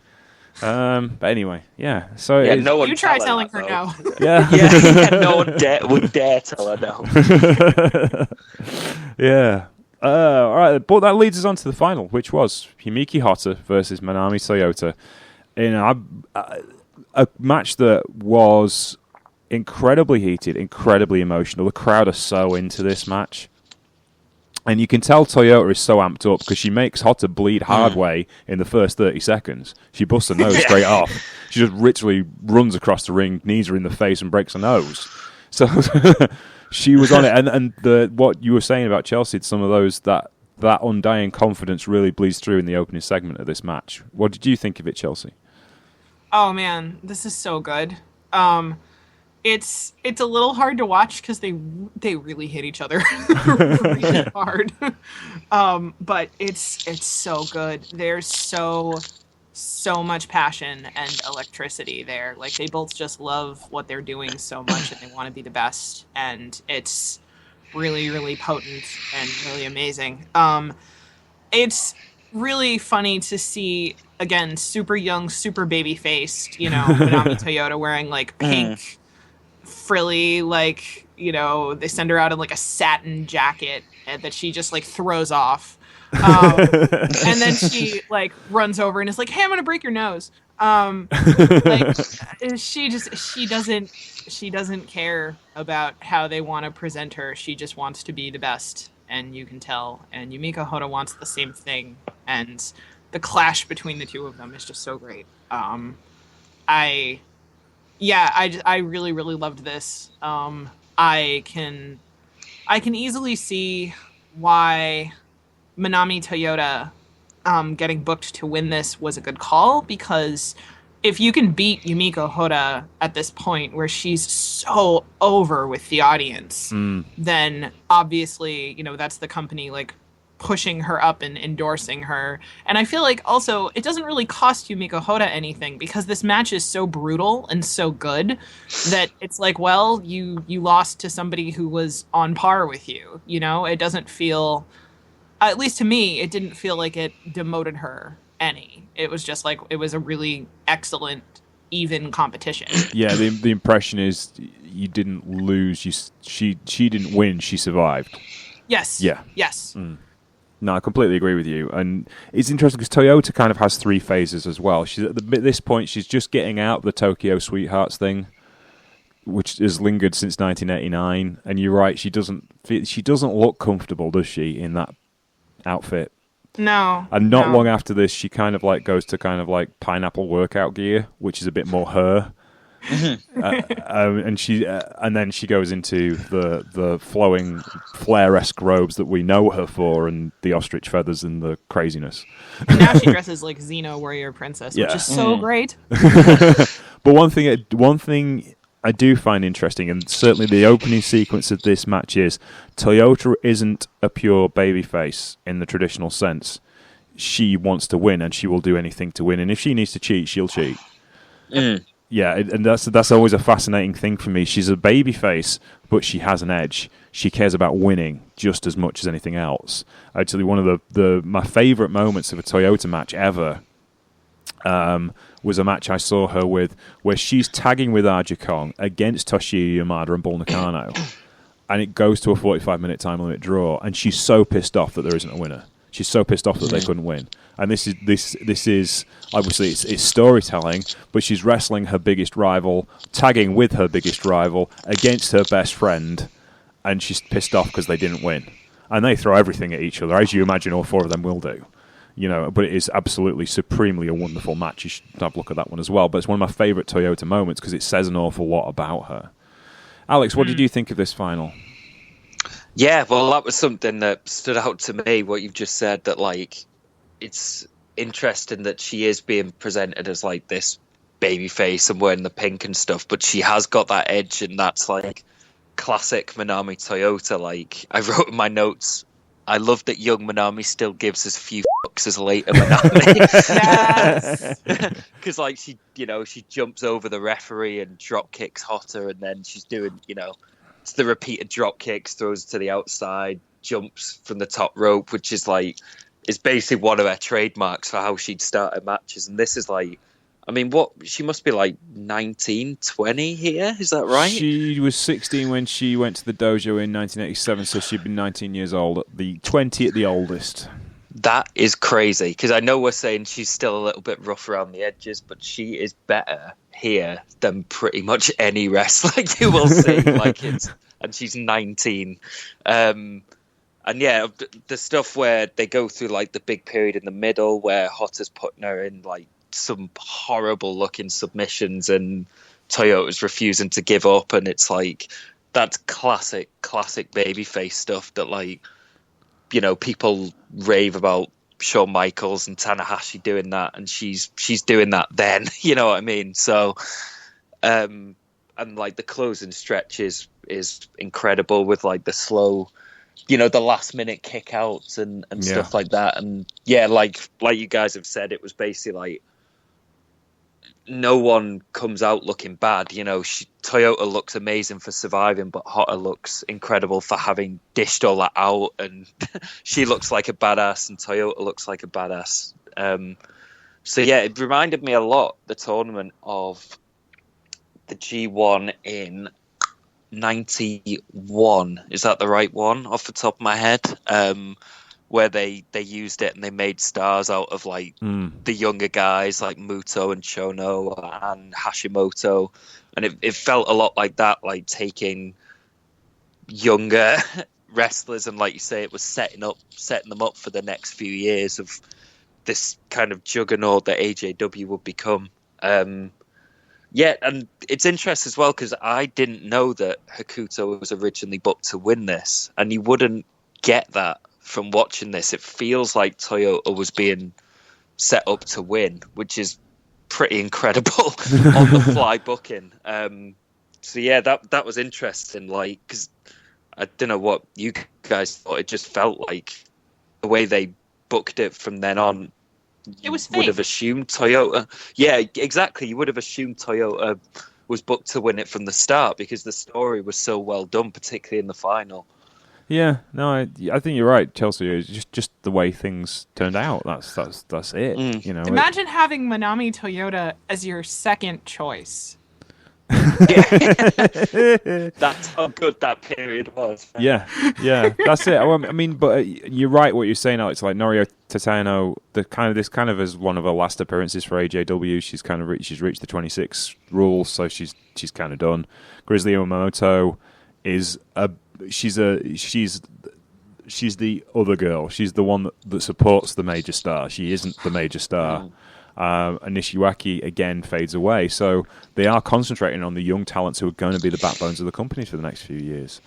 But anyway, yeah. So no one. You try telling her no. Yeah, no one would dare tell her no. Yeah. All right, but that leads us on to the final, which was Yumiki Hotta versus Manami Toyota in a match that was incredibly heated, incredibly emotional. The crowd are so into this match. And you can tell Toyota is so amped up, because she makes Hotta bleed hard way in the first 30 seconds. She busts her nose straight off. She just literally runs across the ring, knees her in the face, and breaks her nose. So she was on it. And what you were saying about Chelsea, some of those, that undying confidence really bleeds through in the opening segment of this match. What did you think of it, Chelsea? Oh, man, this is so good. It's a little hard to watch, because they really hit each other really hard. But it's so good. There's so much passion and electricity there. Like, they both just love what they're doing so much, and they want to be the best. And it's really, really potent and really amazing. It's really funny to see, again, super young, super baby-faced, Manami Toyota wearing, like, pink, frilly, like, they send her out in, like, a satin jacket that she just, like, throws off. And then she, like, runs over and is like, hey, I'm gonna break your nose. Like, she doesn't care about how they want to present her. She just wants to be the best, and you can tell. And Yumiko Hotta wants the same thing, and the clash between the two of them is just so great. I really, really loved this. I can easily see why Manami Toyota getting booked to win this was a good call, because if you can beat Yumiko Hoda at this point where she's so over with the audience, then obviously, that's the company like pushing her up and endorsing her. And I feel like also it doesn't really cost Yumiko Hoda anything, because this match is so brutal and so good that it's like, well, you lost to somebody who was on par with you. It doesn't feel, at least to me, it didn't feel like it demoted her any. It was just like, it was a really excellent, even competition. Yeah, the impression is you didn't lose. She didn't win. She survived. Yes. Yeah. Yes. No, I completely agree with you. And it's interesting because Toyota kind of has 3 phases as well. She's at this point, she's just getting out the Tokyo Sweethearts thing, which has lingered since 1989. And you're right, she doesn't look comfortable, does she, in that outfit? No. And not long after this, she kind of like goes to kind of like pineapple workout gear, which is a bit more her. And then she goes into the flowing flare-esque robes that we know her for, and the ostrich feathers and the craziness. And now she dresses like Xeno Warrior Princess, which is so great. But one thing I do find interesting, and certainly the opening sequence of this match, is Toyota isn't a pure babyface in the traditional sense. She wants to win, and she will do anything to win. And if she needs to cheat, she'll cheat. Yeah, and that's always a fascinating thing for me. She's a babyface, but she has an edge. She cares about winning just as much as anything else. Actually, one of my favourite moments of a Toyota match ever was a match I saw her with, where she's tagging with Aja Kong against Toshiya Yamada and Bull Nakano, and it goes to a 45-minute time limit draw, and she's so pissed off that there isn't a winner. She's so pissed off that they couldn't win. And this is obviously it's storytelling, but she's wrestling her biggest rival, tagging with her biggest rival against her best friend, and she's pissed off because they didn't win. And they throw everything at each other, as you imagine all 4 of them will do. But it is absolutely supremely a wonderful match. You should have a look at that one as well. But it's one of my favourite Toyota moments because it says an awful lot about her. Alex, what did you think of this final? Yeah, well, that was something that stood out to me, what you've just said, that, like, it's interesting that she is being presented as, like, this baby face and wearing the pink and stuff, but she has got that edge, and that's, like, classic Manami Toyota. Like, I wrote in my notes, I love that young Manami still gives as few fucks as later Manami. Yes! Because, like, she jumps over the referee and drop kicks Hotter, and then she's doing, it's the repeated drop kicks, throws to the outside, jumps from the top rope, which is basically one of her trademarks for how she'd start her matches. And this is like, I mean, she must be like 19, 20 here, is that right? She was 16 when she went to the dojo in 1987, so she'd been 19 years old, 20 at the oldest. That is crazy, because I know we're saying she's still a little bit rough around the edges, but she is better here than pretty much any wrestler you will see. And she's 19. And yeah, the stuff where they go through like the big period in the middle where Hotter's putting her in like some horrible looking submissions and Toyota's refusing to give up, and it's like that's classic babyface stuff that, like, people rave about Shawn Michaels and Tanahashi doing that, and she's doing that then, you know what I mean? So, and like the closing stretch is incredible with like the slow, the last minute kickouts and stuff like that. And yeah, like you guys have said, it was basically like no one comes out looking bad. Toyota looks amazing for surviving, but Hotter looks incredible for having dished all that out, and she looks like a badass, and Toyota looks like a badass. So yeah, it reminded me a lot, the tournament, of the G1 in 91. Is that the right one off the top of my head? Where they used it and they made stars out of like the younger guys like Muto and Chono and Hashimoto, and it felt a lot like that, like taking younger wrestlers and, like you say, it was setting them up for the next few years of this kind of juggernaut that AJW would become. Yeah, and it's interesting as well because I didn't know that Hokuto was originally booked to win this, and you wouldn't get that from watching this, it feels like Toyota was being set up to win, which is pretty incredible on the fly booking. So yeah, that was interesting. Like, because I don't know what you guys thought. It just felt like the way they booked it from then on. It was would have assumed Toyota. Yeah, exactly. You would have assumed Toyota was booked to win it from the start because the story was so well done, particularly in the final. Yeah, no, I think you're right, Chelsea. It's just the way things turned out. That's it. You know, Imagine having Manami Toyota as your second choice. That's how good that period was. Yeah, that's it. I mean, but you're right. What you're saying, Alex. Like Norio Tatano, this kind of is one of her last appearances for AJW. She's kind of she's reached the 26 rules, so she's kind of done. Grizzly Yamamoto is she's the other girl. She's the one that supports the major star. She isn't the major star. And Nishiwaki again fades away. So they are concentrating on the young talents who are going to be the backbones of the company for the next few years.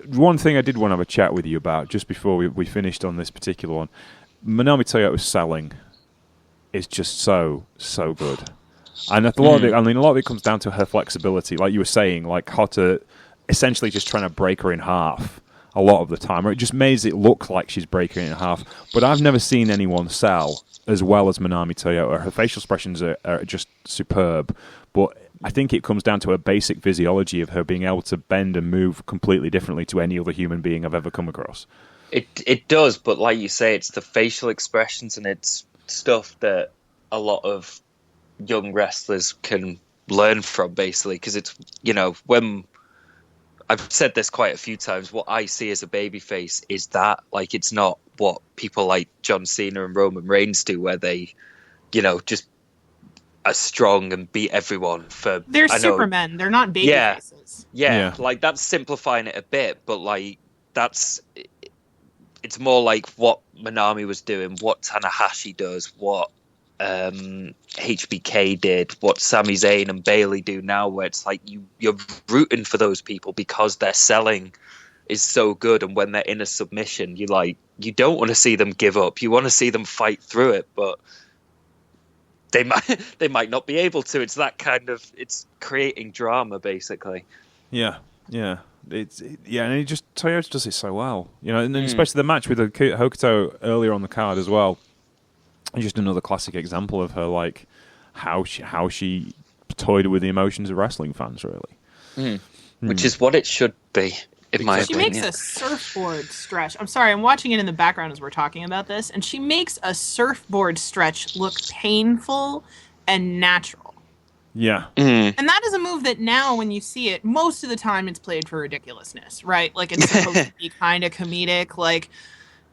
One thing I did want to have a chat with you about just before we finished on this particular one, Manami Toyota's selling is just so good. And a lot of it comes down to her flexibility, like you were saying, like how to essentially just trying to break her in half a lot of the time, or it just makes it look like she's breaking it in half. But I've never seen anyone sell as well as Manami Toyota. Her facial expressions are just superb, but I think it comes down to a basic physiology of her being able to bend and move completely differently to any other human being I've ever come across. It does, but like you say, it's the facial expressions and it's stuff that a lot of young wrestlers can learn from, basically, because it's, you know, when I've said this quite a few times, what I see as a babyface is that, like, it's not what people like John Cena and Roman Reigns do, where they, you know, just are strong and beat everyone for... They're supermen. They're not babyfaces. Yeah, like, that's simplifying it a bit, but, like, it's more like what Manami was doing, what Tanahashi does, what HBK did, what Sami Zayn and Bayley do now, where it's like you're rooting for those people because their selling is so good, and when they're in a submission, you don't want to see them give up. You want to see them fight through it, but they might not be able to. It's that kind of, it's creating drama, basically. Yeah. And Toyota does it so well, you know, and then especially the match with Hokuto earlier on the card as well. Just another classic example of her, like how she toyed with the emotions of wrestling fans, really. Which is what it should be, in my opinion. She makes a surfboard stretch. I'm sorry, I'm watching it in the background as we're talking about this, and she makes a surfboard stretch look painful and natural. Yeah. And that is a move that now, when you see it, most of the time it's played for ridiculousness, right? Like, it's supposed to be kind of comedic, like...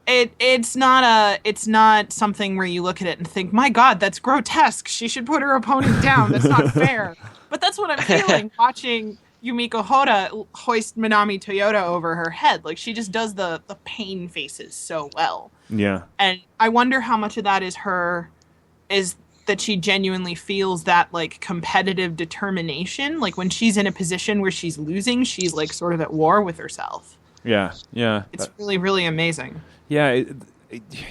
It's not something where you look at it and think, my God, that's grotesque. She should put her opponent down. That's not fair. But that's what I'm feeling watching Yumiko Hoda hoist Manami Toyota over her head. Like, she just does the pain faces so well. Yeah. And I wonder how much of that is that she genuinely feels that, like, competitive determination. Like, when she's in a position where she's losing, she's, like, sort of at war with herself. Yeah. It's really, really amazing. Yeah,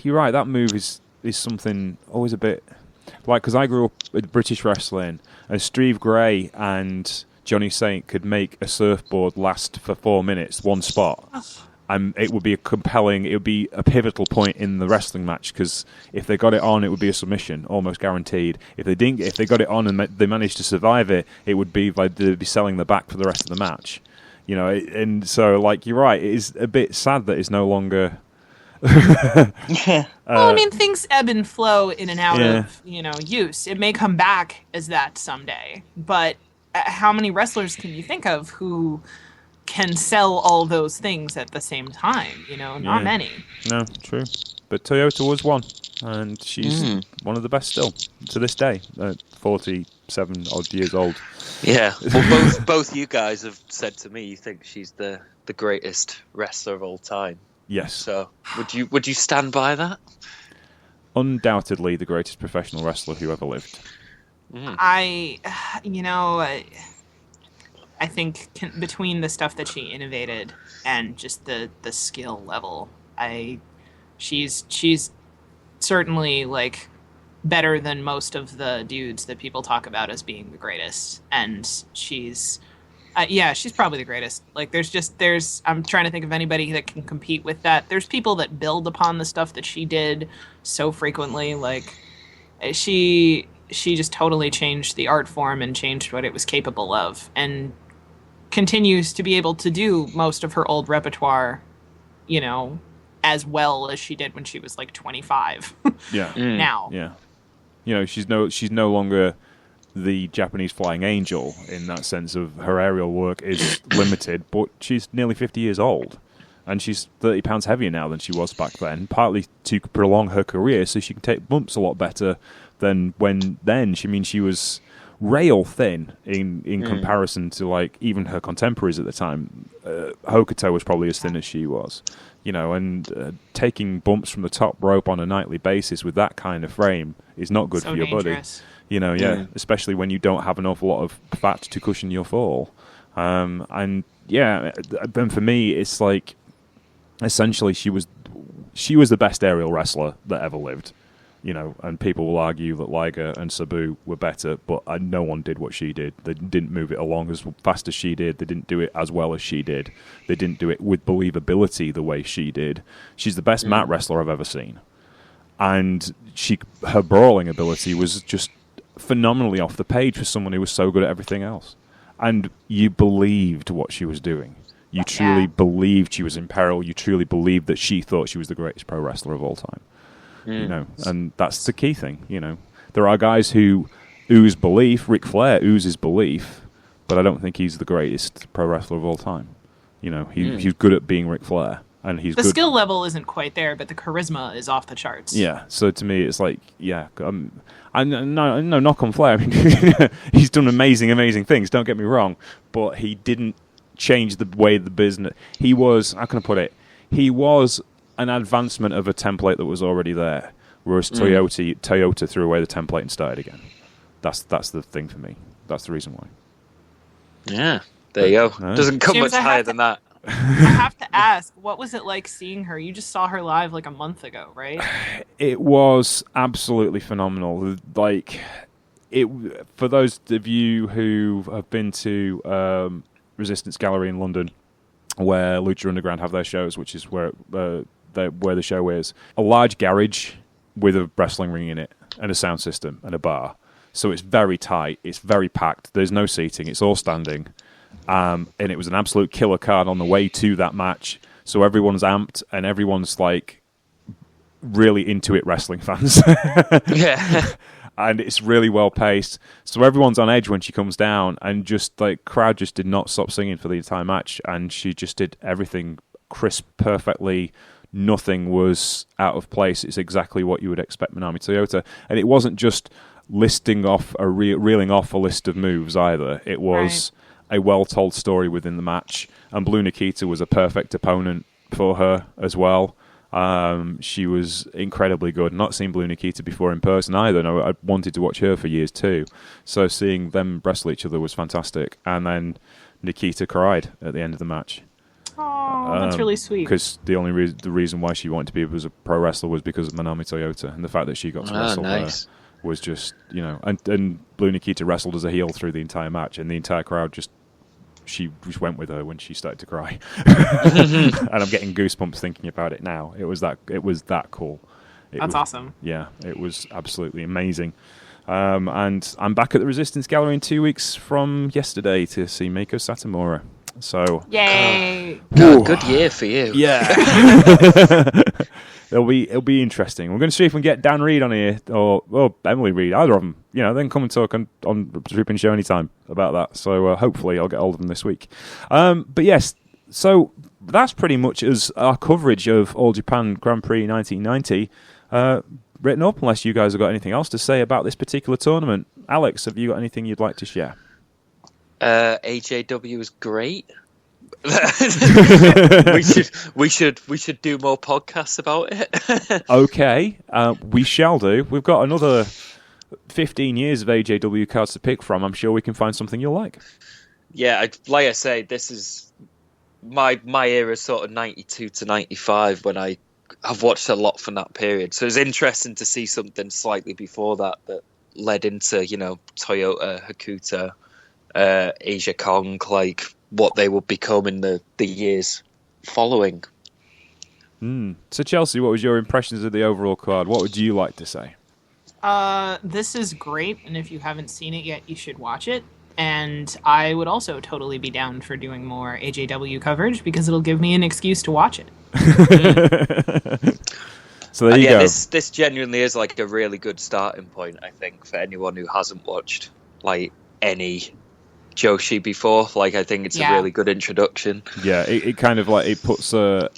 you're right. That move is something always a bit like, because I grew up with British wrestling, and Steve Gray and Johnny Saint could make a surfboard last for 4 minutes, one spot, and it would be it would be a pivotal point in the wrestling match, because if they got it on, it would be a submission, almost guaranteed. If they got it on and they managed to survive it, it would be like they'd be selling the back for the rest of the match. You know, and so, like, you're right. It is a bit sad that it's no longer. Well, I mean, things ebb and flow in and out of, you know, use. It may come back as that someday, but how many wrestlers can you think of who can sell all those things at the same time? You know, not many. No, true. But Toyota was one, and she's one of the best still to this day. 47 odd years old. Yeah. Well, both you guys have said to me you think she's the greatest wrestler of all time. Yes. So would you stand by that? Undoubtedly the greatest professional wrestler who ever lived. I think between the stuff that she innovated and just the skill level She's certainly like better than most of the dudes that people talk about as being the greatest, and she's probably the greatest. Like I'm trying to think of anybody that can compete with that. There's people that build upon the stuff that she did so frequently. Like she just totally changed the art form and changed what it was capable of, and continues to be able to do most of her old repertoire, you know, as well as she did when she was like 25. Yeah. Now. Yeah. You know, she's no longer the Japanese flying angel in that sense of her aerial work is limited, but she's nearly 50 years old, and she's 30 pounds heavier now than she was back then, partly to prolong her career so she can take bumps a lot better than she was rail thin in comparison to like even her contemporaries at the time. Hokuto was probably as thin as she was, you know, and taking bumps from the top rope on a nightly basis with that kind of frame is not good for your dangerous. body. You know, especially when you don't have an awful lot of fat to cushion your fall. And then for me, it's like essentially she was the best aerial wrestler that ever lived. You know, and people will argue that Liger and Sabu were better, but no one did what she did. They didn't move it along as fast as she did. They didn't do it as well as she did. They didn't do it with believability the way she did. She's the best mat wrestler I've ever seen. And her brawling ability was just phenomenally off the page for someone who was so good at everything else. And you believed what she was doing. You truly believed she was in peril. You truly believed that she thought she was the greatest pro wrestler of all time. You know, and that's the key thing. You know, there are guys who ooze belief. Ric Flair oozes belief, but I don't think he's the greatest pro wrestler of all time. You know, he's good at being Ric Flair, and he's good. Skill level isn't quite there, but the charisma is off the charts. Yeah, so to me, it's like, no, knock on Flair. I mean, he's done amazing things. Don't get me wrong, but he didn't change the way the business. He was, how can I put it? He was an advancement of a template that was already there, whereas Toyota threw away the template and started again. That's the thing for me. That's the reason why. Yeah, there you go. Doesn't come James, much higher than that. I have to ask, what was it like seeing her? You just saw her live like a month ago, right? It was absolutely phenomenal. Like, for those of you who have been to Resistance Gallery in London, where Lucha Underground have their shows, which is where the show is, a large garage with a wrestling ring in it and a sound system and a bar. So it's very tight, it's very packed, there's no seating, it's all standing. And it was an absolute killer card on the way to that match. So everyone's amped and everyone's like really into it, wrestling fans. Yeah. And it's really well paced. So everyone's on edge when she comes down, and just like crowd just did not stop singing for the entire match, and she just did everything crisp, perfectly. Nothing was out of place. It's exactly what you would expect Manami Toyota. And it wasn't just reeling off a list of moves either. It was a well-told story within the match. And Blue Nikita was a perfect opponent for her as well. She was incredibly good. Not seen Blue Nikita before in person either. No, I wanted to watch her for years too. So seeing them wrestle each other was fantastic. And then Nikita cried at the end of the match. Oh, that's really sweet. Because the reason why she wanted to be a pro wrestler was because of Manami Toyota, and the fact that she got to wrestle her was just, you know, and Blue Nikita wrestled as a heel through the entire match, and the entire crowd she just went with her when she started to cry. And I'm getting goosebumps thinking about it now. It was that cool. That's awesome. Yeah, it was absolutely amazing. And I'm back at the Resistance Gallery in 2 weeks from yesterday to see Meiko Satomura. So yay! Good year for you. Yeah. It'll be interesting. We're going to see if we can get Dan Reed on here or Emily Reed, either of them. You know, then come and talk on the Trooping Show anytime about that. So hopefully I'll get hold of them this week. But yes, so that's pretty much as our coverage of All Japan Grand Prix 1990 written up. Unless you guys have got anything else to say about this particular tournament, Alex, have you got anything you'd like to share? AJW is great. we should do more podcasts about it. Okay, we shall do. We've got another 15 years of AJW cards to pick from. I'm sure we can find something you'll like. Yeah, like I say, this is my era is sort of 92 to 95 when I've watched a lot from that period. So it's interesting to see something slightly before that led into, Toyota, Hokuto, Asia Kong, like what they would become in the years following. So Chelsea, what was your impressions of the overall card? What would you like to say? This is great, and if you haven't seen it yet, you should watch it. And I would also totally be down for doing more AJW coverage because it'll give me an excuse to watch it. So there you go. This genuinely is like a really good starting point, I think, for anyone who hasn't watched like any Joshi before. Like, I think it's a really good introduction. Yeah, it kind of like it puts a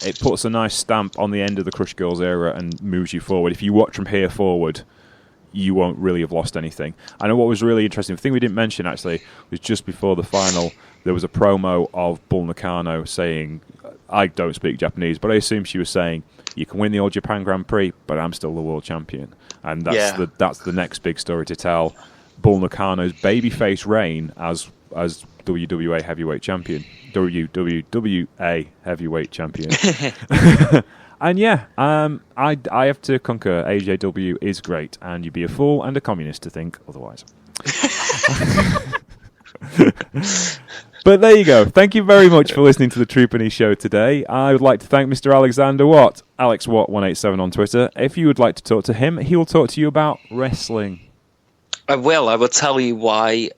nice stamp on the end of the Crush Girls era and moves you forward. If you watch from here forward, you won't really have lost anything. I know what was really interesting, the thing we didn't mention actually, was just before the final, there was a promo of Bull Nakano saying, I don't speak Japanese, but I assume she was saying, you can win the All Japan Grand Prix, but I'm still the world champion. And that's the next big story to tell. Bull Nakano's babyface reign as WWA heavyweight champion. WWA heavyweight champion. And I have to concur. AJW is great, and you'd be a fool and a communist to think otherwise. But there you go. Thank you very much for listening to the Troopany Show today. I would like to thank Mr. Alexander Watt, AlexWatt187 on Twitter. If you would like to talk to him, he will talk to you about wrestling. I will tell you why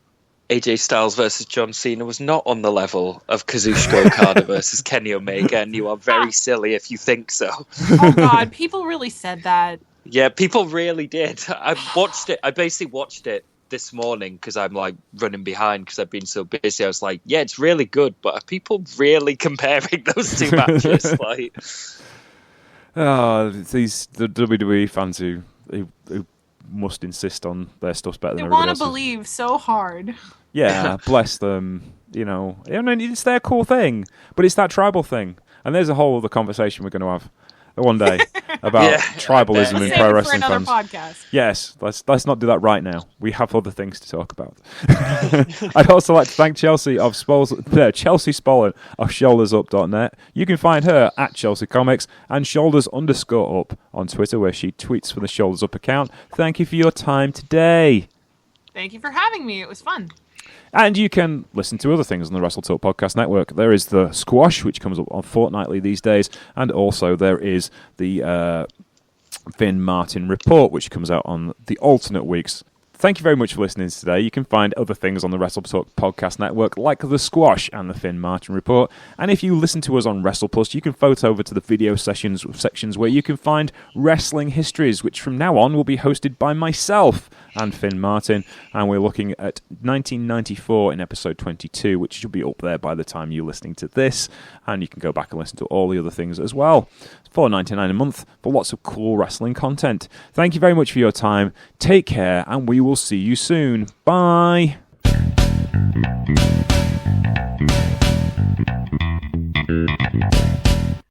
AJ Styles versus John Cena was not on the level of Kazuchika Okada versus Kenny Omega, and you are very silly if you think so. Oh God, people really said that. Yeah, people really did. I basically watched it this morning because I'm like running behind because I've been so busy. I was like, yeah, it's really good, but are people really comparing those two matches? Like, the WWE fans who must insist on their stuff's better than everybody else's. They want to believe so hard. Yeah, bless them. It's their cool thing, but it's that tribal thing. And there's a whole other conversation we're going to have one day about tribalism in pro wrestling fans. Podcast. Yes, let's not do that right now. We have other things to talk about. I'd also like to thank Chelsea of Chelsea Spollen of ShouldersUp.net. You can find her at Chelsea Comics and Shoulders_up on Twitter, where she tweets from the Shoulders Up account. Thank you for your time today. Thank you for having me. It was fun. And you can listen to other things on the Wrestle Talk Podcast Network. There is the Squash, which comes up on fortnightly these days, and also there is the Finn Martin Report, which comes out on the alternate weeks. Thank you very much for listening today. You can find other things on the Wrestle Talk Podcast Network, like the Squash and the Finn Martin Report. And if you listen to us on Wrestle Plus, you can vote over to the video sections where you can find wrestling histories, which from now on will be hosted by myself and Finn Martin. And we're looking at 1994 in episode 22, which should be up there by the time you're listening to this. And you can go back and listen to all the other things as well. It's $4.99 a month for lots of cool wrestling content. Thank you very much for your time. Take care, and we will see you soon. Bye.